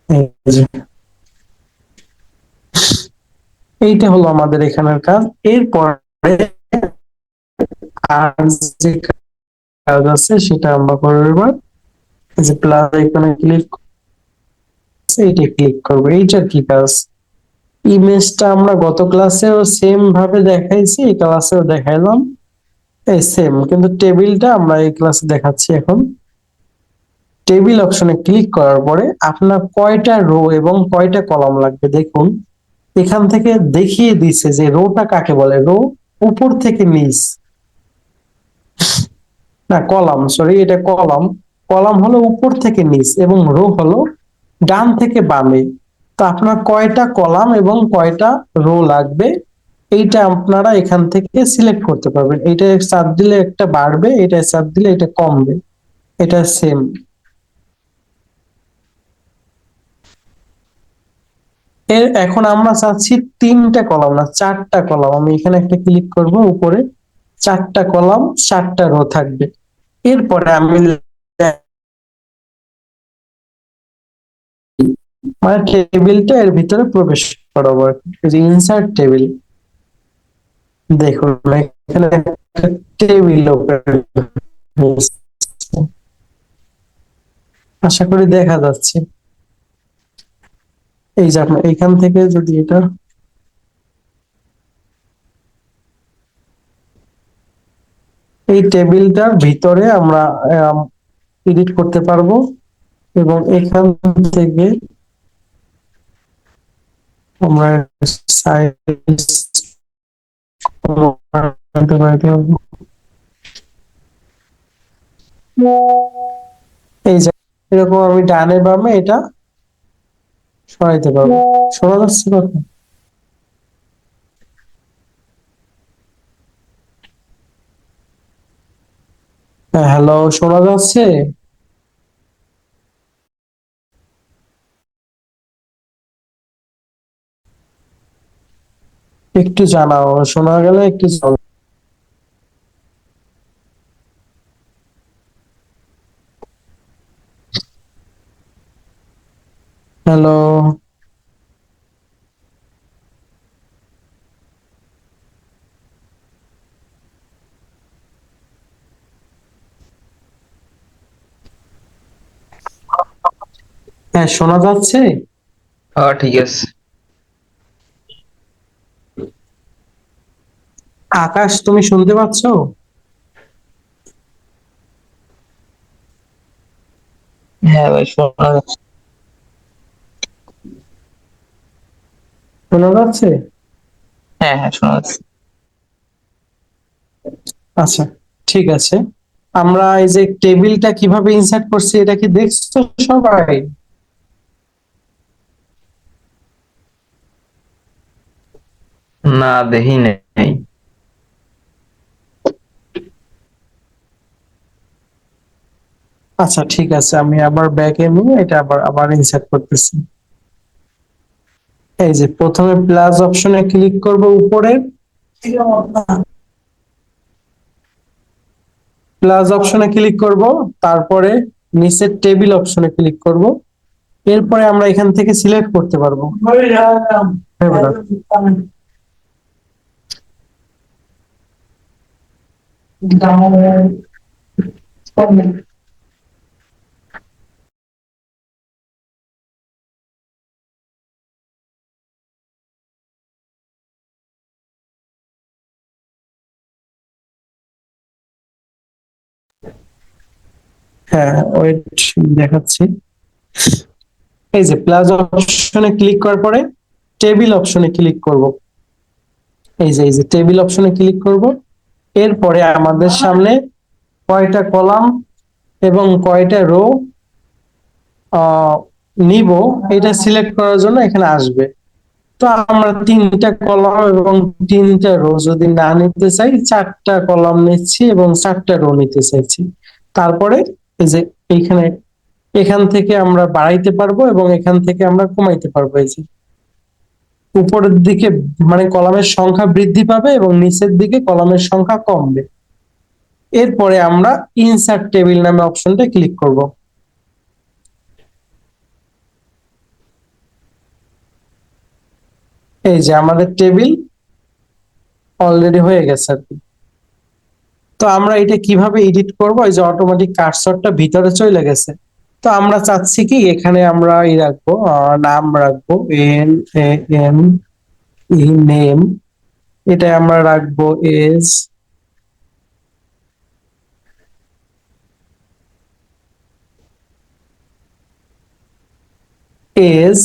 এই যে এইটা হলো আমাদের এখানের কাজ। এরপরে আর যে কাজ আছে সেটা আমরা করবো এবার। এই যে প্লাস আইকনে ক্লিক, এইটা ক্লিক করবো। এইটার কি কাজ? ইমেজটা আমরা গত ক্লাসেও সেম ভাবে দেখাইছি, এই ক্লাসেও দেখাইলাম এই সেম, কিন্তু টেবিলটা আমরা এই ক্লাসে দেখাচ্ছি এখন। টেবিল অপশনে ক্লিক করার পরে আপনার কয়টা রো এবং কয়টা কলাম লাগবে দেখুন। এখান থেকে দেখিয়ে দিচ্ছে যে রোটা কাকে বলে। রো উপর থেকে নিচ, না কলাম, সরি, এটা কলাম। কলাম হলো উপর থেকে নিচ এবং রো হলো ডান থেকে বামে। তো আপনার কয়টা কলাম এবং কয়টা রো লাগবে এইটা আপনারা এখান থেকে সিলেক্ট করতে পারবেন। এটা চাপ দিলে একটা বাড়বে, এটা চাপ দিলে এটা কমবে, এটা সেম। এখন আমরা চাচ্ছি তিনটা কলাম না চারটা কলাম। আমি এখানে একটা ক্লিক করব উপরে, চারটা কলাম চারটা রো থাকবে। এরপরে আমি মানে টেবিলটা এর ভিতরে প্রবেশ করাবো আর কি। এই যে ইনসার্ট টেবিল, দেখুন এখানে টেবিল আশা করি দেখা যাচ্ছে। এই যে আপনার এখান থেকে যদি এটা এই টেবিলটার ভিতরে আমরা এডিট করতে পারবো এবং এখান থেকে আমরা সাইজ এই যে এরকম আমি ডানে বামে এটা সরাইতে পারবো। শোনা যাচ্ছে কথা? হ্যাঁ, হ্যালো, শোনা যাচ্ছে? একটু জানাও, শোনা গেলে একটু জানাও। হ্যালো। হ্যাঁ, শোনা যাচ্ছে? হ্যাঁ, ঠিক আছে। আকাশ, তুমি শুনতে পাচ্ছো? হ্যাঁ ভাই, শোনা যাচ্ছে। শোনা যাচ্ছে? হ্যাঁ হ্যাঁ, শোনা যাচ্ছে। আচ্ছা, ঠিক আছে। আমরা এই যে টেবিলটা কিভাবে ইনসার্ট করছি এটা কি দেখছো সবাই? না, দেখি নাই। আচ্ছা, ঠিক আছে, আমি আবার ব্যাকে নিয়ে এটা আবার আবার ইনসার্ট করতেছি। এই যে প্রথমে প্লাস অপশনে ক্লিক করব উপরে, প্লাস অপশনে ক্লিক করব, তারপরে নিচের টেবিল অপশনে ক্লিক করব। এরপরে আমরা এখান থেকে সিলেক্ট করতে পারবো। হ্যাঁ, ওয়েট, দেখাচ্ছি। এই যে প্লাস অপশনে ক্লিক করার পরে টেবিল অপশনে ক্লিক করব। এই যে টেবিল অপশনে ক্লিক করব। এরপরে আমাদের সামনে কয়টা কলাম এবং কয়টা রো নিব এটা সিলেক্ট করার জন্য এখানে আসবে। তো আমরা তিনটা কলাম এবং তিনটা রো যদি না নিতে চাই, চারটা কলাম নিচ্ছি এবং চারটা রো নিতে চাইছি। তারপরে এই যে এইখানে, এখান থেকে আমরা বাড়াইতে পারবো এবং এখান থেকে আমরা কমাইতে পারবো। এই যে উপরের দিকে মানে কলামের সংখ্যা বৃদ্ধি পাবে এবং নিচের দিকে কলামের সংখ্যা কমবে। এরপরে আমরা ইনসার্ট টেবিল নামে অপশনটা ক্লিক করব। এই যে আমাদের টেবিল অলরেডি হয়ে গেছে আর কি। তো আমরা এটা কিভাবে এডিট করব? এই যে অটোমেটিক কার্সরটা ভিতরে চলে গেছে। তো আমরা চাচ্ছি কি এখানে আমরা রাখবো, নাম রাখবো N A M E, name. এটা আমরা রাখবো এস এস,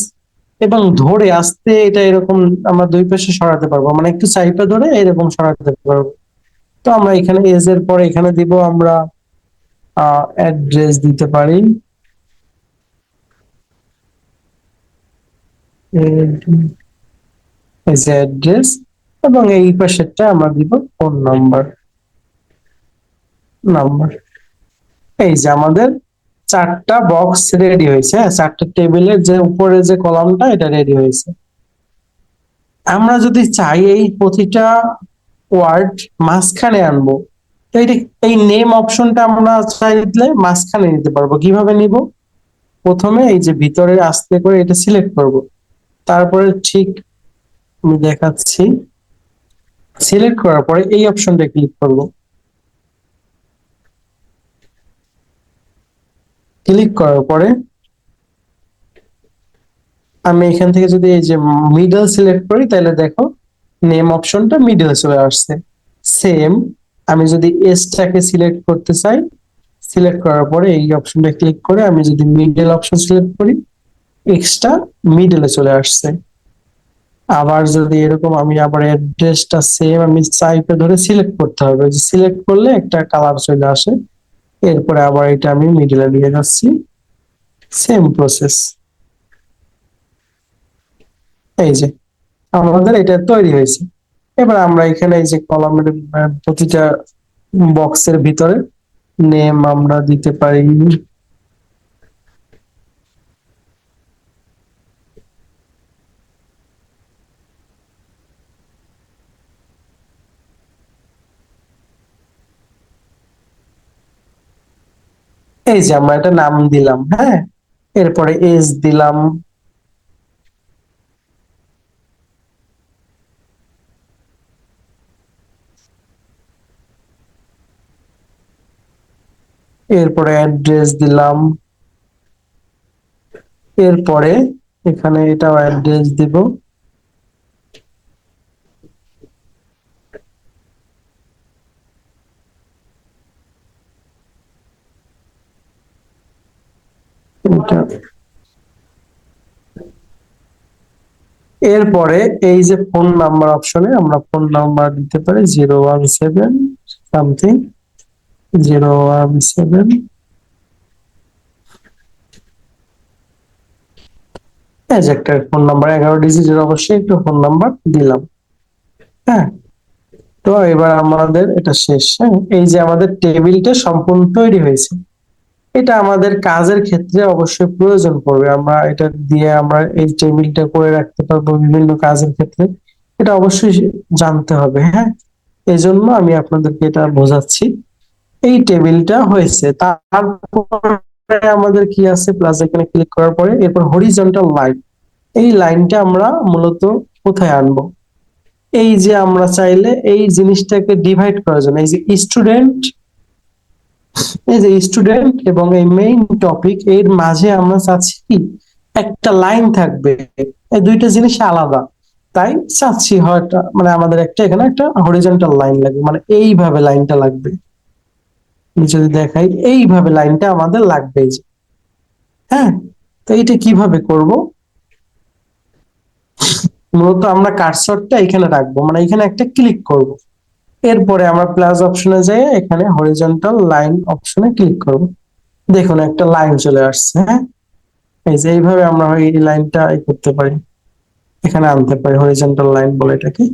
এবং ধরে আস্তে এটা এরকম আমরা দুই পাশে সরাতে পারবো, মানে একটু চাইপা ধরে এরকম সরাতে পারবো। তো আমরা এখানে এজ এর পরে এখানে দিব আমরা অ্যাড্রেস দিতে পারি। এই যে অ্যাড্রেস, এবং এই পাশেরটা আমরা দিব ফোন নাম্বার। নাম্বার। এই যে আমাদের চারটা বক্স রেডি হয়েছে, হ্যাঁ, চারটা টেবিলের যে উপরে যে কলামটা এটা রেডি হয়েছে। আমরা যদি চাই এই প্রতিটা ওয়ার্ড মাঝখানে আনবো, তো এই নেম অপশনটা আমরা চাইলে মাঝখানে নিতে পারবো। কিভাবে নিব? প্রথমে এই যে ভিতরে আস্তে করে এটা সিলেক্ট করব, তারপরে ঠিক আমি দেখাচ্ছি, সিলেক্ট করার পরে এই অপশনটা ক্লিক করব। ক্লিক করার পরে আমি এখান থেকে যদি এই যে মিডল সিলেক্ট করি তাহলে দেখো নেম অপশনটা মিডলে চলে আসছে। সেম, আমি যদি এসটাকে সিলেক্ট করতে চাই, সিলেক্ট করার পরে এই অপশনটা ক্লিক করে আমি যদি মিডল অপশন সিলেক্ট করি, এক্সটা মিডলে চলে আসছে। আবার যদি এরকম আমি আবার অ্যাড্রেসটা সেম আমি চাইপে ধরে সিলেক্ট করতে হবে, সিলেক্ট করলে একটা কালার চলে আসে। এরপরে আবার এটা আমি মিডলে নিয়ে যাচ্ছি, সেম প্রসেস। এই যে আমাদের এটা তৈরি হয়েছে। এবার আমরা এখানে এই যে কলামের প্রতিটা বক্সের ভিতরে নেম আমরা দিতে পারি, এই যে আমরা একটা নাম দিলাম, হ্যাঁ, এরপরে এজ দিলাম, এরপরে অ্যাড্রেস দিলাম, এরপরে এখানে এটাও অ্যাড্রেস দিব, এটা। এরপরে এই যে ফোন নাম্বার অপশনে আমরা ফোন নাম্বার দিতে পারি 017 সামথিং, 017, এই যে একটা ফোন নাম্বার 11 ডিজিটের অবশ্যই একটা ফোন নাম্বার দিলাম, হ্যাঁ। তো এবার আমাদের এটা শেষ, হ্যাঁ, এই যে আমাদের টেবিলটা সম্পূর্ণ তৈরি হয়েছে। এটা আমাদের কাজের ক্ষেত্রে অবশ্যই প্রয়োজন পড়বে, আমরা এটা দিয়ে আমরা এই টেবিলটা করে রাখতে পারবো বিভিন্ন কাজের ক্ষেত্রে, এটা অবশ্যই জানতে হবে, হ্যাঁ। এই জন্য আমি আপনাদেরকে এটা বোঝাচ্ছি। এই টেবিলটা হয়েছে, তারপরে আমাদের কি আছে, প্লাস এখানে ক্লিক করার পরে এরপর হরিজন্টাল লাইন, এই লাইনটা আমরা মূলত কোথায় আনবো, এই যে আমরা চাইলে এই জিনিসটাকে ডিভাইড করার জন্য এই যে স্টুডেন্ট, এই যে স্টুডেন্ট এবং এই মেইন টপিক এর মাঝে আমরা চাচ্ছি কি একটা লাইন থাকবে, এই দুইটা জিনিস আলাদা, তাই চাচ্ছি হয়তো মানে আমাদের একটা এখানে একটা হরিজন্টাল লাইন লাগবে, মানে এইভাবে লাইনটা লাগবে, আমি যদি দেখাই এইভাবে লাইনটা আমাদের লাগবে, এই যে, হ্যাঁ। তো এইটা কিভাবে করব, মূলত আমরা কার্সরটা এখানে রাখবো, মানে এখানে একটা ক্লিক করব, এরপরে আমরা প্লাস অপশনে যেয়ে এখানে হরিজন্টাল লাইন অপশনে ক্লিক করব, দেখুন একটা লাইন চলে আসছে, হ্যাঁ। এই যে এইভাবে আমরা এই লাইনটা করতে পারি, এখানে আনতে পারি হরিজন্টাল লাইন বলে এটাকে।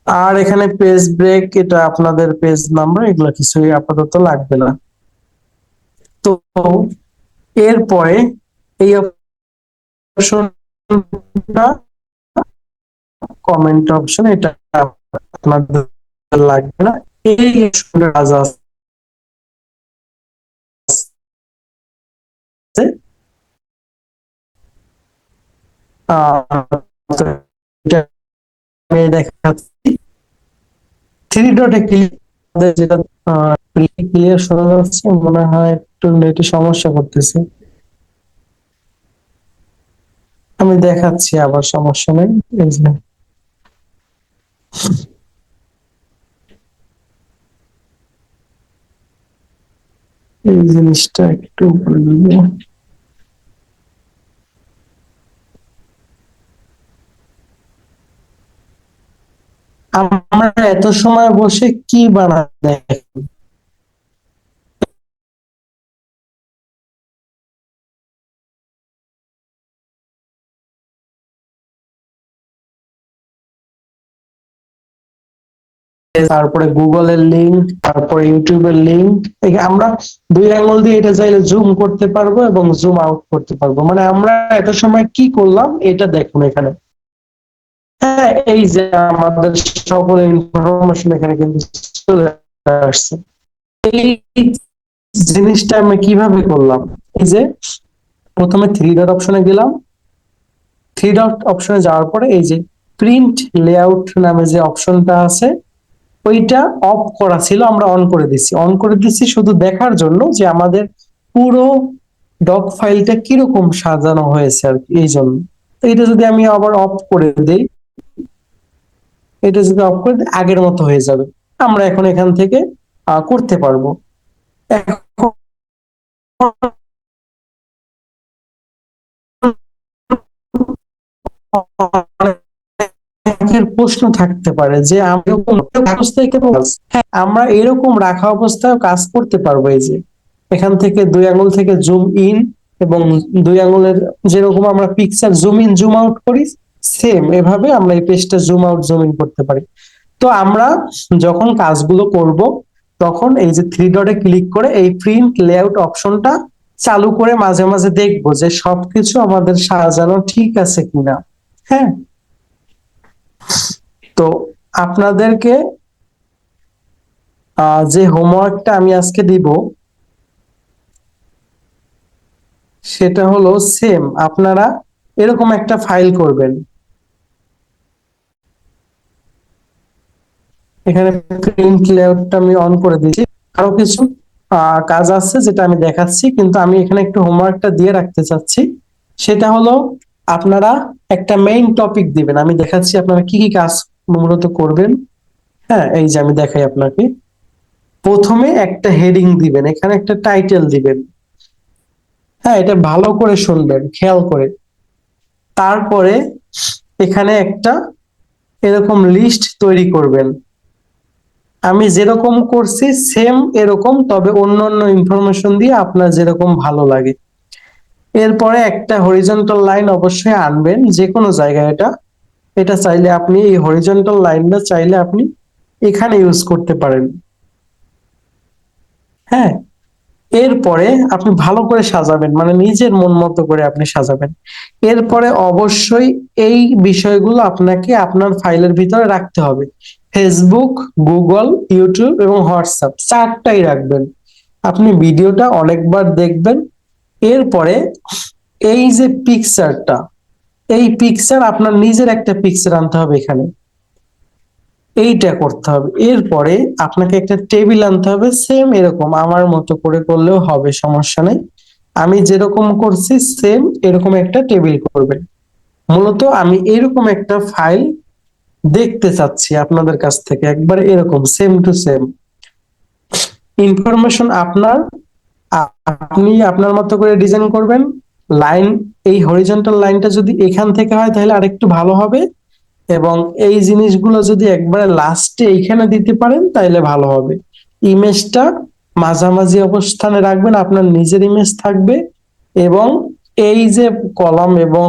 আর এখানে পেজ ব্রেক, এটা আপনাদের পেজ নাম্বার, এগুলো কিছুই আপাতত লাগবে না। তো এরপরে এই অপশনটা কমেন্ট অপশন, এটা আপনাদের লাগবে না, এই অপশনটা কাজ আছে। এটা আমি দেখাচ্ছি, থ্রি ডটে ক্লিক, যেটা ক্লিয়ার শোনা যাচ্ছে, মনে হয় একটু নেটে সমস্যা করতেছে, আমি দেখাচ্ছি আবার, সমস্যা নেই, এই যে এই জিনিসটা একটু বলবো। আমরা এত সময় বসে কি বানাতে, তারপরে গুগলের লিংক, তারপরে ইউটিউবের লিংক, আমরা দুই আঙ্গুল দিয়ে এটা চাইলে জুম করতে পারবো এবং জুম আউট করতে পারবো, মানে আমরা এত সময় কি করলাম এটা দেখুন এখানে, হ্যাঁ। এই যে আমাদের সকল ইনফরমেশন এখানে কিন্তু চলে আসছে, এই জিনিসটা আমি কিভাবে করলাম, এই যে প্রথমে থ্রি ডট অপশনে গেলাম, থ্রি ডট অপশনে যাওয়ার পরে এই যে প্রিন্ট লেআউট নামে যে অপশনটা আছে, ওইটা অফ করা ছিল, আমরা অন করে দিচ্ছি, অন করে দিচ্ছি শুধু দেখার জন্য যে আমাদের পুরো ডক ফাইলটা কিরকম সাজানো হয়েছে আর কি, এই জন্য। তো এটা যদি আমি আবার অফ করে দেই, এটা যদি অফ করে দিই আগের মতো হয়ে যাবে, আমরা এখন এখান থেকে করতে পারবো। এখন অনেকের প্রশ্ন থাকতে পারে যে আমি এরকম কাগজ থেকে হ্যাঁ, আমরা এরকম রাখা অবস্থায় কাজ করতে পারবো, এই যে এখান থেকে দুই আঙুল থেকে জুম ইন এবং দুই আঙুলের যেরকম আমরা picture zoom in zoom out করি, সেম এভাবে আমরা এই পেজটা জুম আউট জুম ইন করতে পারি। তো আমরা যখন কাজগুলো করব তখন এই যে থ্রি ডটে ক্লিক করে এই প্রিন্ট লেআউট অপশনটা চালু করে মাঝে মাঝে দেখবো যে সবকিছু আমাদের সাজানো ঠিক আছে কিনা। হ্যাঁ, তো আপনাদেরকে যে হোমওয়ার্কটা আমি আজকে দিব সেটা হলো সেম আপনারা এরকম একটা ফাইল করবেন। এখানে প্রিন্ট লেআউটটা আমি অন করে দিয়েছি। আরো কিছু কাজ আছে যেটা আমি দেখাচ্ছি, কিন্তু আমি এখানে একটু হোমওয়ার্কটা দিয়ে রাখতে চাচ্ছি। সেটা হলো আপনারা একটা মেইন টপিক দিবেন। আমি দেখাচ্ছি আপনারা কি কি কাজ মূলত করবেন। হ্যাঁ, এই যে আমি দেখাই আপনাকে। প্রথমে একটা হেডিং দিবেন, এখানে একটা টাইটেল দিবেন। হ্যাঁ, এটা ভালো করে শুনবেন, খেয়াল করে। তারপরে এখানে একটা এরকম লিস্ট তৈরি করবেন। আমি যেরকম করছি সেম এরকম, তবে অন্য অন্য ইনফরমেশন দিয়ে আপনার যেরকম ভালো লাগে। এরপরে একটা হরিজন্টাল লাইন অবশ্যই আনবেন, যে কোনো জায়গায়। এটা এটা চাইলে আপনি এই হরিজন্টাল লাইনটা চাইলে আপনি এখানে ইউজ করতে পারেন। হ্যাঁ, এরপরে আপনি ভালো করে সাজাবেন, মানে নিজের মন মতো করে আপনি সাজাবেন। এরপরে অবশ্যই এই বিষয়গুলো আপনাকে আপনার ফাইলের ভিতরে রাখতে হবে। ফেসবুক, গুগল, ইউটিউব এবং হোয়াটসঅ্যাপ চারটাই রাখবেন। আপনি ভিডিওটা অনেকবার দেখবেন। এরপরে এই যে পিকচারটা, এই পিকচার আপনার নিজের একটা পিকচার আনতে হবে এখানে, এইটা করতে হবে। এরপরে আপনাকে একটা টেবিল আনতে হবে, সেম এরকম আমার মতো করে করলেও হবে, সমস্যা নেই। আমি যেরকম করছি সেম এরকম একটা টেবিল করবেন। মূলত আমি এরকম একটা ফাইল দেখতে চাচ্ছি আপনাদের কাছ থেকে, একবার এরকম সেম টু সেম ইনফরমেশন আপনার। আপনি আপনার মতো করে ডিজাইন করবেন। লাইন, এই হরিজন্টাল লাইনটা যদি এখান থেকে হয় তাহলে আরেকটু ভালো হবে, এবং এই জিনিসগুলো যদি একবারে লাস্টে এইখানে দিতে পারেন তাহলে ভালো হবে। ইমেজটা মাঝামাঝি অবস্থানে রাখবেন, আপনার নিজের ইমেজ থাকবে। এবং এই যে কলাম এবং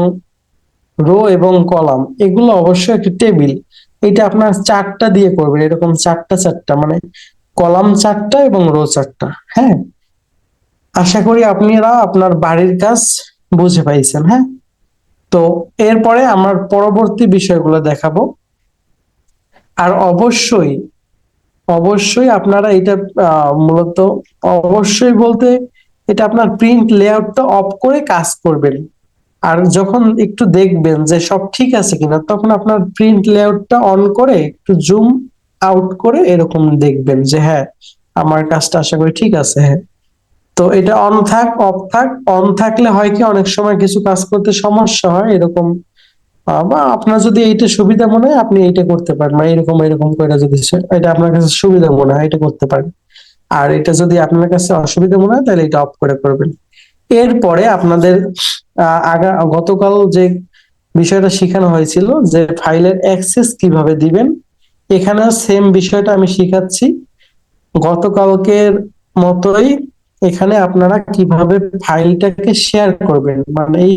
রো এবং কলাম, এগুলো অবশ্যই একটা টেবিল। এটা আপনার চারটা দিয়ে করবেন, এরকম চারটা চারটা, মানে কলাম চারটা এবং রো চারটা। হ্যাঁ, আশা করি আপনারা আপনার বাড়ির কাজ বুঝে পাইছেন। হ্যাঁ, তো এরপরে আমার পরবর্তী বিষয়গুলো দেখাবো। আর অবশ্যই অবশ্যই আপনারা এটা মূলত অবশ্যই বলতে এটা আপনার প্রিন্ট লেআউটটা অফ করে কাজ করবেন। আর যখন একটু দেখবেন যে সব ঠিক আছে কিনা, তখন আপনার প্রিন্ট লেআউটটা অন করে একটু জুম আউট করে এরকম দেখবেন যে হ্যাঁ, আমার কাজটা আশা করি ঠিক আছে। হ্যাঁ, তো এটা অন থাক অফ থাক, অন থাকলে হয় কি অনেক সময় কিছু কাজ করতে সমস্যা হয় এরকম। বা আপনার যদি এইটা সুবিধা মনে হয় আপনি এইটা করতে পারেন, মানে এরকম এরকম করে যদি এটা আপনার কাছে সুবিধা মনে হয় এটা করতে পারেন। আর এটা যদি আপনার কাছে অসুবিধা মনে হয় তাহলে এটা অফ করে করবেন। এরপরে আপনাদের গতকাল যে বিষয়টা শেখানো হয়েছিল যে ফাইলের অ্যাক্সেস কিভাবে দিবেন, এখানেও সেম বিষয়টা আমি শিখাচ্ছি গতকালকের মতোই। এখানে আপনারা কিভাবে ফাইলটাকে শেয়ার করবেন, মানে এই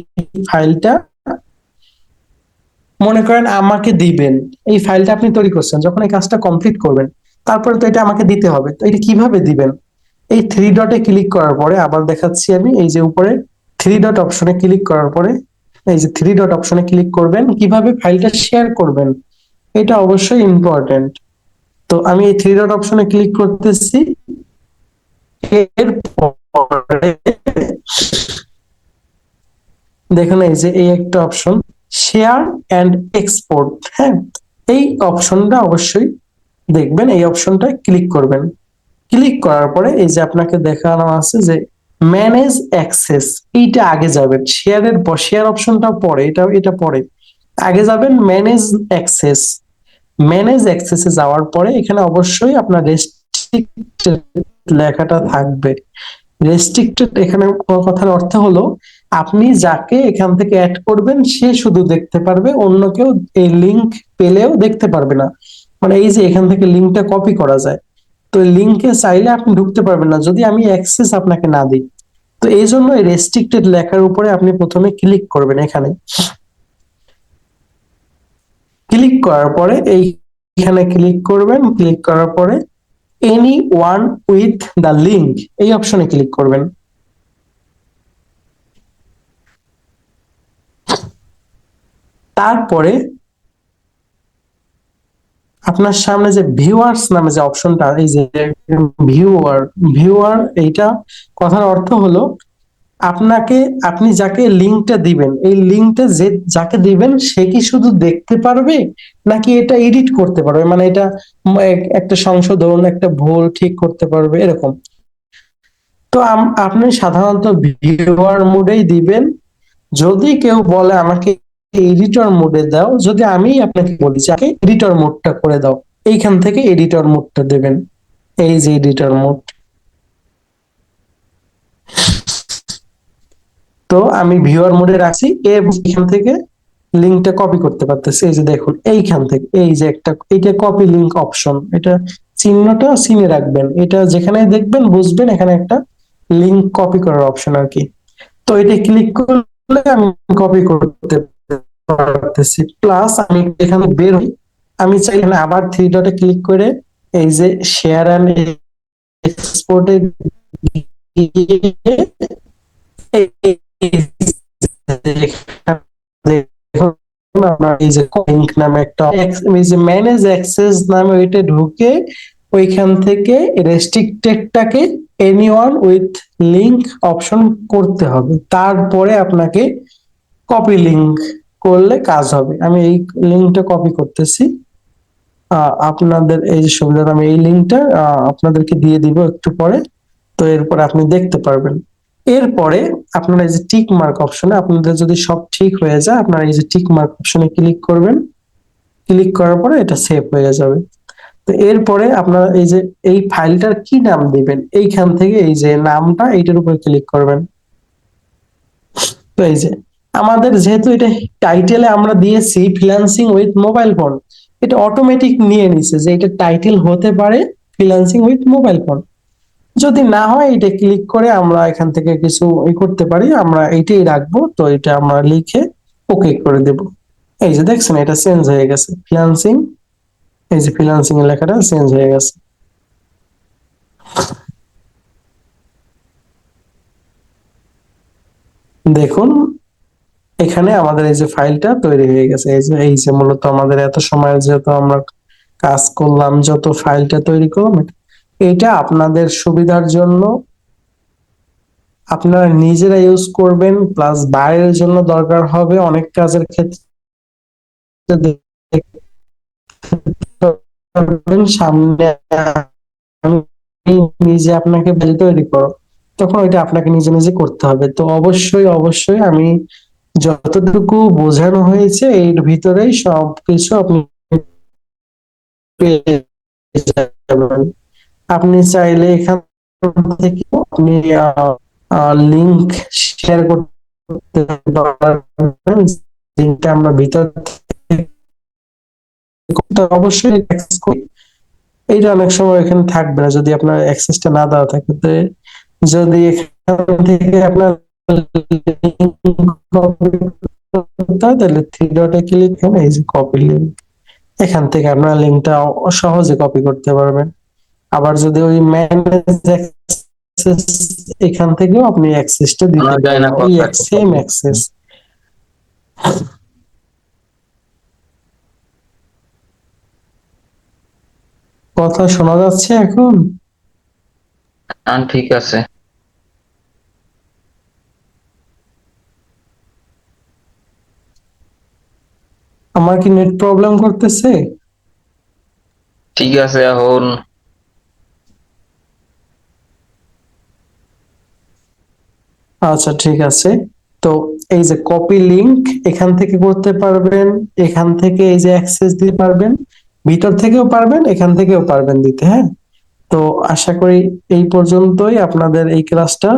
ফাইলটা মনে করেন আমাকে দিবেন। এই ফাইলটা আপনি তৈরি করছেন, যখন এই কাজটা কমপ্লিট করবেন তারপরে তো এটা আমাকে দিতে হবে। তো এটা কিভাবে দিবেন? এই থ্রি ডটে ক্লিক করার পরে আবার দেখাচ্ছি আমি, এই যে উপরে থ্রি ডট অপশনে ক্লিক করার পরে এই যে থ্রি ডট অপশনে ক্লিক করবেন। কিভাবে ফাইলটা শেয়ার করবেন এটা অবশ্যই ইম্পর্টেন্ট। তো আমি এই থ্রি ডট অপশনে ক্লিক করতেছি। এরপরে দেখেন এই যে এই একটা অপশন, শেয়ার এন্ড এক্সপোর্ট। হ্যাঁ, এই অপশনটা অবশ্যই দেখবেন, এই অপশনটা ক্লিক করবেন। ক্লিক করার পরে এই যে আপনাকে দেখানো আছে যে ম্যানেজ অ্যাক্সেস, এইটা আগে যাবেন। শেয়ার অপশনটা পরে, এটা এটা পরে। আগে যাবেন ম্যানেজ অ্যাক্সেস। ম্যানেজ অ্যাক্সেসে যাওয়ার পরে এখানে অবশ্যই আপনার রেস্ট্রিক্টেড লেখাটা থাকবে। রেস্ট্রিক্টেড এখানে কথার অর্থ হলো আপনি যাকে এখান থেকে অ্যাড করবেন সে শুধু দেখতে পারবে, অন্য কেউ এই লিংক পেলেও দেখতে পারবে না। মানে এই যে এখান থেকে লিংকটা কপি করা যায়, তো লিংকে চাইলে আপনি ঢুকতে পারবেন না যদি আমি অ্যাক্সেস আপনাকে না দিই। তো এই জন্য এই রেস্ট্রিক্টেড লেখার উপরে আপনি প্রথমে ক্লিক করবেন। এখানে ক্লিক করার পরে এইখানে ক্লিক করবেন। ক্লিক করার পরে any one with the link এই অপশনে ক্লিক করবেন। তারপরে আপনার সামনে যে ভিউয়ার্স নামে যে অপশনটা, এই যে ভিউয়ার, ভিউয়ার এইটা কথার অর্থ হলো আপনাকে, আপনি যাকে লিঙ্কটা দিবেন, এই লিঙ্কটা যে যাকে দিবেন সে কি শুধু দেখতে পারবে নাকি এটা এডিট করতে পারবে, মানে এটা একটা সংশোধন, একটা ভুল ঠিক করতে পারবে এরকম। তো আপনি সাধারণত ভিউয়ার মোডেই দিবেন। যদি কেউ বলে আমাকে এডিটর মোডে দাও, যদি আমি আপনাকে বলি যে এডিটর মোডটা করে দাও, এইখান থেকে এডিটর মোডটা দেবেন। এই যে এডিটর মোড, তো আমি ভিউয়ার মোডে রাখছি এবং এখান থেকে লিঙ্কটা কপি করতে পারতেছি। এই যে দেখুন এইখান থেকে এই যে একটা, এটা কপি লিঙ্ক অপশন, এটা চিহ্নটা চিনে রাখবেন, এটা যেখানে দেখবেন বুঝবেন এখানে একটা লিঙ্ক কপি করার অপশন আর কি। তো এটা ক্লিক করলে আমি কপি করতে পারতেছি, প্লাস আমি এখানে বের হই, আমি চাই এখানে আবার থ্রি ডটে ক্লিক করে এই যে শেয়ার অ্যান্ড এক্সপোর্টে এই যে লিংক নামে একটা, এই যে ম্যানেজ অ্যাক্সেস নামে ওইটা ঢুকে ওইখান থেকে রেস্ট্রিক্টেডটাকে এনিওয়ান উইথ লিংক অপশন করতে হবে, তারপরে আপনাকে কপি লিংক করলে কাজ হবে। আমি এই লিংকটা কপি করতেছি, আপনাদের এই যে সুবিধা, আমি এই লিংকটা আপনাদেরকে দিয়ে দিব একটু পরে, তো এরপর আপনি দেখতে পারবেন। এরপরে আপনারা এই যে টিক মার্ক অপশনে, আপনাদের যদি সব ঠিক হয়ে যায় আপনারা এই যে টিক মার্ক অপশনে ক্লিক করবেন, ক্লিক করার পরে এটা সেভ হয়ে যাবে। তো এরপরে আপনারা এই যে এই ফাইলটার কি নাম দিবেন, এইখান থেকে এই যে নামটা এইটার উপর ক্লিক করবেন। তো এই যে আমাদের যেহেতু এটা টাইটেলে আমরা দিয়েছি ফ্রিল্যান্সিং উইথ মোবাইল ফোন, এটা অটোমেটিক নিয়ে নিছে যে এটা টাইটেল হতে পারে ফ্রিল্যান্সিং উইথ মোবাইল ফোন। যদি না হয় এটা ক্লিক করে আমরা এখান থেকে কিছু করতে পারি, আমরা এইটাই রাখবো, তো এটা আমরা লিখে ওকে করে দেব। এই যে দেখছেন এটা চেঞ্জ হয়ে গেছে ফ্রিল্যান্সিং, এই যে ফ্রিল্যান্সিং এর লেখাটা চেঞ্জ হয়ে গেছে। দেখুন এখানে আমাদের এই যে ফাইলটা তৈরি হয়ে গেছে, এই যে মূলত আমাদের এত সময় যেহেতু আমরা কাজ করলাম, যত ফাইলটা তৈরি করলাম, এটা আপনাদের সুবিধার জন্য আপনারা নিজেরা ইউজ করবেন, প্লাস বাইরের জন্য দরকার হবে অনেক কাজের ক্ষেত্রে। দেখবেন সামনে আমি নিজে আপনাকে বেল তৈরি করো, তখন ওইটা আপনাকে নিজে নিজে করতে হবে। তো অবশ্যই অবশ্যই আমি যতটুকু বোঝানো হয়েছে এর ভিতরেই সবকিছু আপনি পেয়ে যাবেন। আপনি চাইলে এখান থেকে আপনি লিংক শেয়ার করতে পারবেন, লিংকটা আমরা ভিতর থেকে অবশ্যই অ্যাক্সেস করি। এইটা অনেক সময় এখানে থাকবে না যদি আপনার অ্যাক্সেসটা না দেওয়া থাকে। তো যদি এখান থেকে আপনার কপি করতে হয় তাহলে থ্রি ডটে ক্লিক করে এই যে কপি লিংক, এখান থেকে আপনার লিংকটা সহজে কপি করতে পারবেন। আবার যদি ওই ম্যানেজ অ্যাক্সেস, এখান থেকেও আপনি অ্যাক্সেসটা দিতে শোনা যায় না পারবেন, এই কথা। Same access. কথা শোনা যাচ্ছে এখন? ঠিক আছে। আমার কি নেট প্রবলেম করতেছে? ঠিক আছে এখন। আচ্ছা ঠিক আছে। তো এই যে কপি লিংক এখান থেকে করতে পারবেন, এখান থেকে এই যে অ্যাক্সেস দিতে পারবেন, ভিতর থেকেও পারবেন এখান থেকেও পারবেন দিতে। হ্যাঁ, তো আশা করি এই পর্যন্তই আপনাদের এই ক্লাসটা।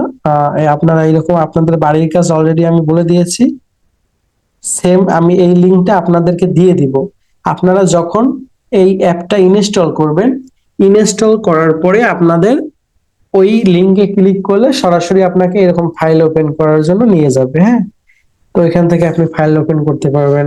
আপনারা এইরকম আপনাদের বাড়ির কাজ অলরেডি আমি বলে দিয়েছি, সেম আমি এই লিংকটা আপনাদেরকে দিয়ে দিব। আপনারা যখন এই অ্যাপটা ইনস্টল করবেন, ইনস্টল করার পরে আপনাদের ওই লিংকে ক্লিক করলে সরাসরি আপনাকে এরকম ফাইল ওপেন করার জন্য নিয়ে যাবে। হ্যাঁ, তো এখান থেকে আপনি ফাইল ওপেন করতে পারবেন।